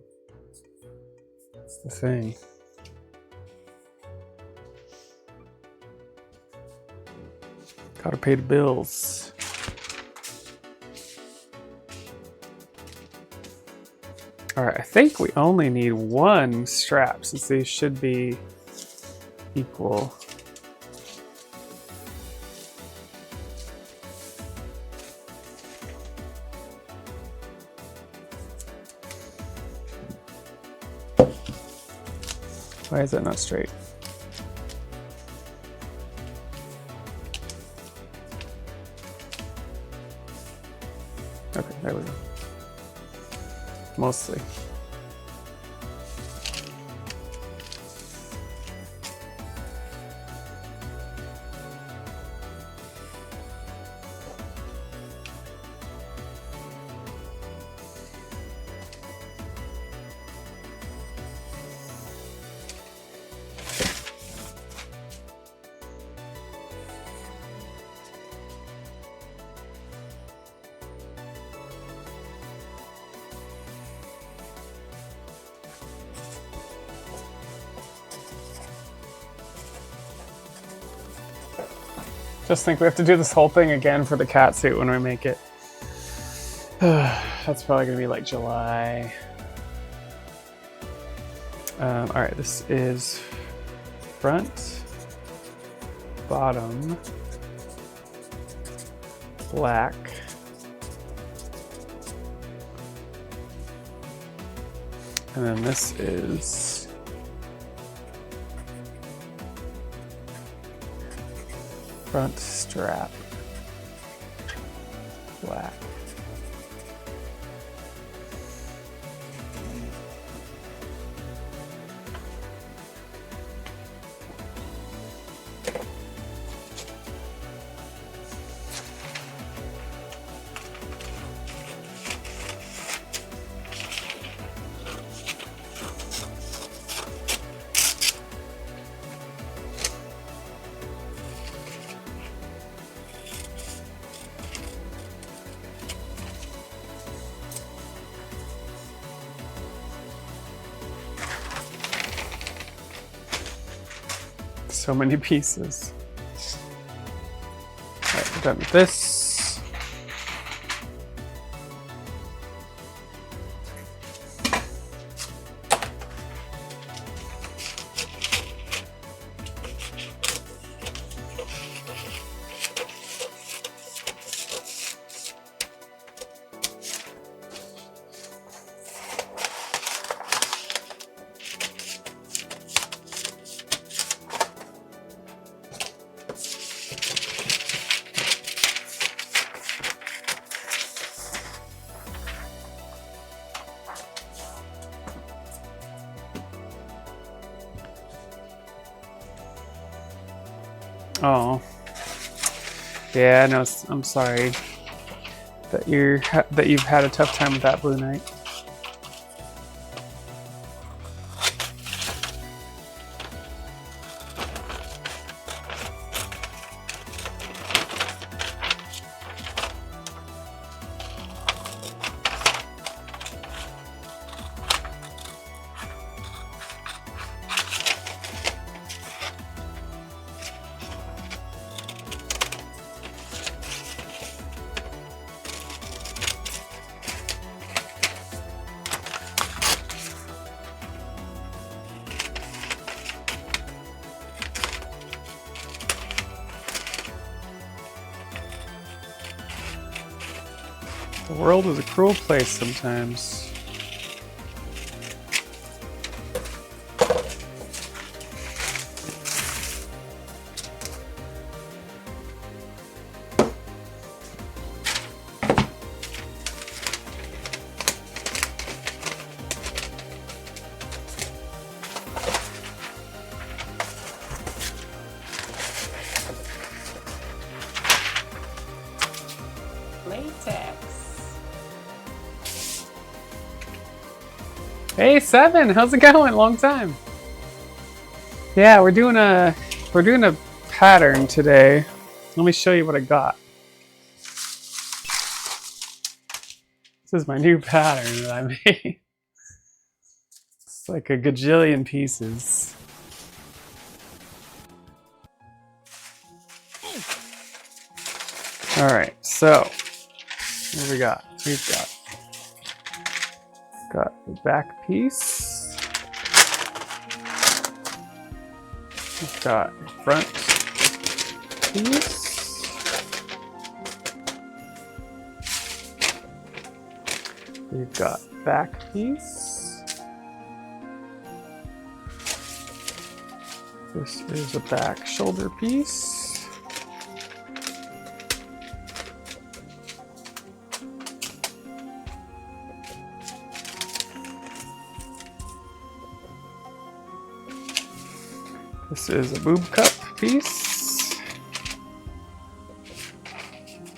That's the thing. Gotta pay the bills. Alright, I think we only need one strap since these should be equal. Why is that not straight? Okay, there we go. Mostly. Just think we have to do this whole thing again for the cat suit when we make it. That's probably gonna be like July. All right, this is front, bottom, black. And then this is front strap, black. So many pieces. All right, we're done with this. Oh, yeah. No, I'm sorry that you've had a tough time with that, Blue Knight. The world is a cruel place sometimes.
Latex.
Hey Seven, how's it going? Long time. Yeah, we're doing a pattern today. Let me show you what I got. This is my new pattern that I made. It's like a gajillion pieces. All right, so what do we got? We've got the back piece. We've got the front piece. We've got back piece. This is a back shoulder piece. This is a boob cup piece.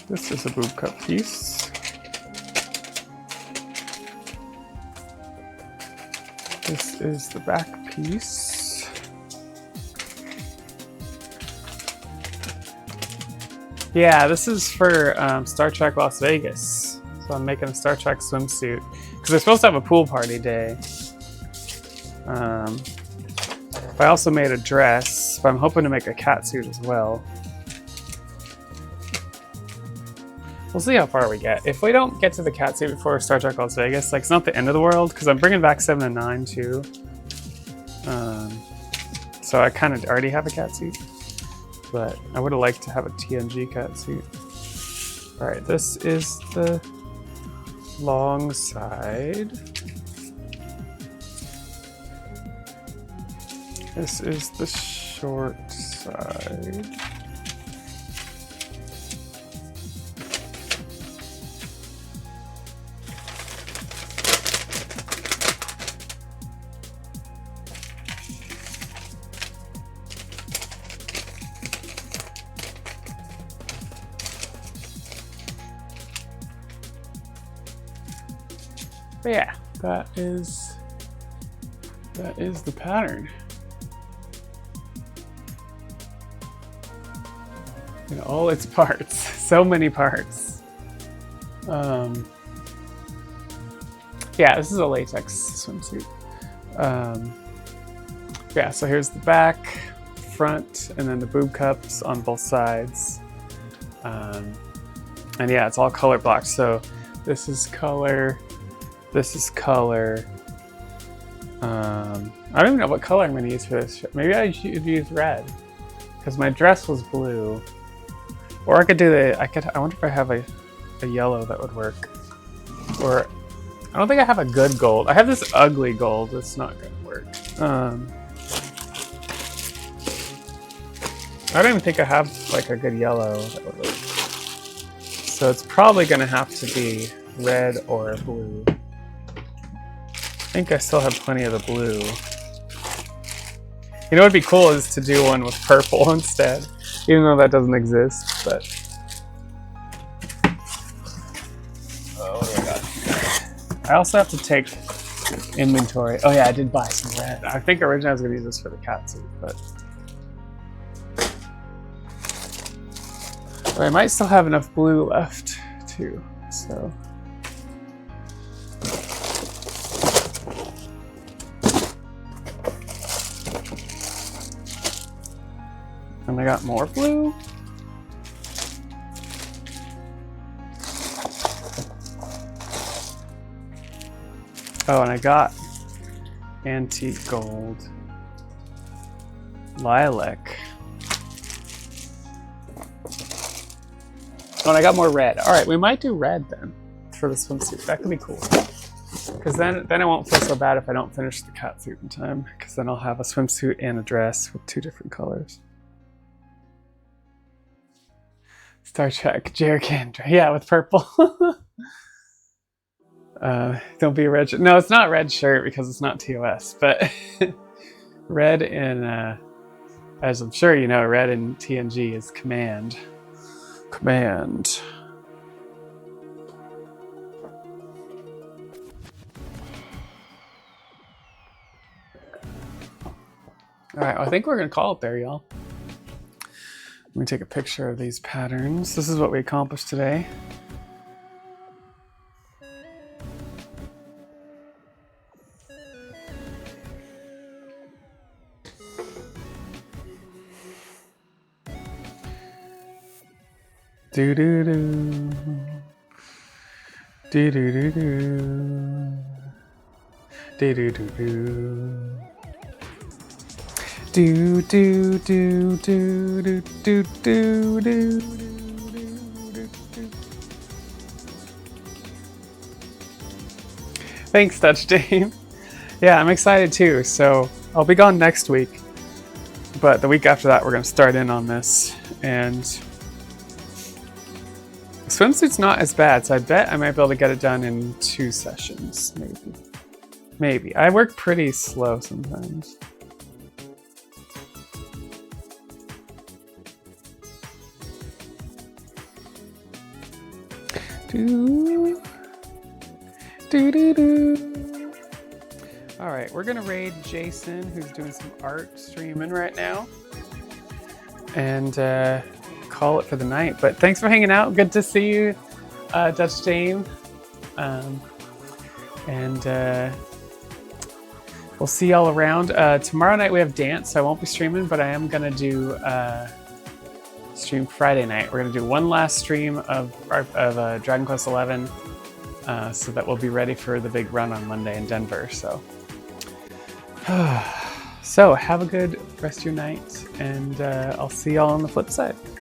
This is a boob cup piece. This is the back piece. Yeah, this is for Star Trek Las Vegas. So I'm making a Star Trek swimsuit because they're supposed to have a pool party day. I also made a dress, but I'm hoping to make a cat suit as well. We'll see how far we get. If we don't get to the cat suit before Star Trek Las Vegas, like it's not the end of the world, because I'm bringing back 7 and 9 too. So I kind of already have a cat suit, but I would have liked to have a TNG cat suit. All right, this is the long side. This is the short side. But yeah, that is the pattern. In all its parts, so many parts. Yeah, this is a latex swimsuit. Yeah, so here's the back, front, and then the boob cups on both sides. And yeah, it's all color blocked. So this is color, this is color. I don't even know what color I'm going to use for this. Maybe I should use red because my dress was blue. Or I could do I wonder if I have a yellow that would work. Or, I don't think I have a good gold. I have this ugly gold that's not gonna work. I don't even think I have like a good yellow that would work. So it's probably gonna have to be red or blue. I think I still have plenty of the blue. You know what would be cool is to do one with purple instead. Even though that doesn't exist, but... Oh, what do I got? I also have to take inventory. Oh yeah, I did buy some red. I think originally I was going to use this for the cat suit, but I might still have enough blue left, too, so... And I got more blue. Oh, and I got antique gold. Lilac. Oh, and I got more red. All right, we might do red then for the swimsuit. That could be cool. Because then I won't feel so bad if I don't finish the cat suit in time. Because then I'll have a swimsuit and a dress with 2 different colors. Star Trek, Jerkindra. Yeah, with purple. Don't be a red shirt. No, it's not red shirt because it's not TOS, but red in, as I'm sure you know, red in TNG is command. Command. All right, well, I think we're gonna call it there, y'all. Let me take a picture of these patterns. This is what we accomplished today. Do do do. Do do do do. Do do do do. Do do do do do do do do do. Thanks, Dutch Dave. Yeah, I'm excited too. So I'll be gone next week, but the week after that we're gonna start in on this. And swimsuit's not as bad, so I bet I might be able to get it done in 2 sessions, maybe. Maybe. I work pretty slow sometimes. Do, do, do, do. All right, we're gonna raid Jason, who's doing some art streaming right now, and call it for the night. But thanks for hanging out. Good to see you, Dutch Dame. And we'll see y'all around. Tomorrow night we have dance, so I won't be streaming, but I am gonna do stream Friday night. We're gonna do one last stream of Dragon Quest XI, so that we'll be ready for the big run on Monday in Denver. So, so have a good rest of your night, and I'll see y'all on the flip side.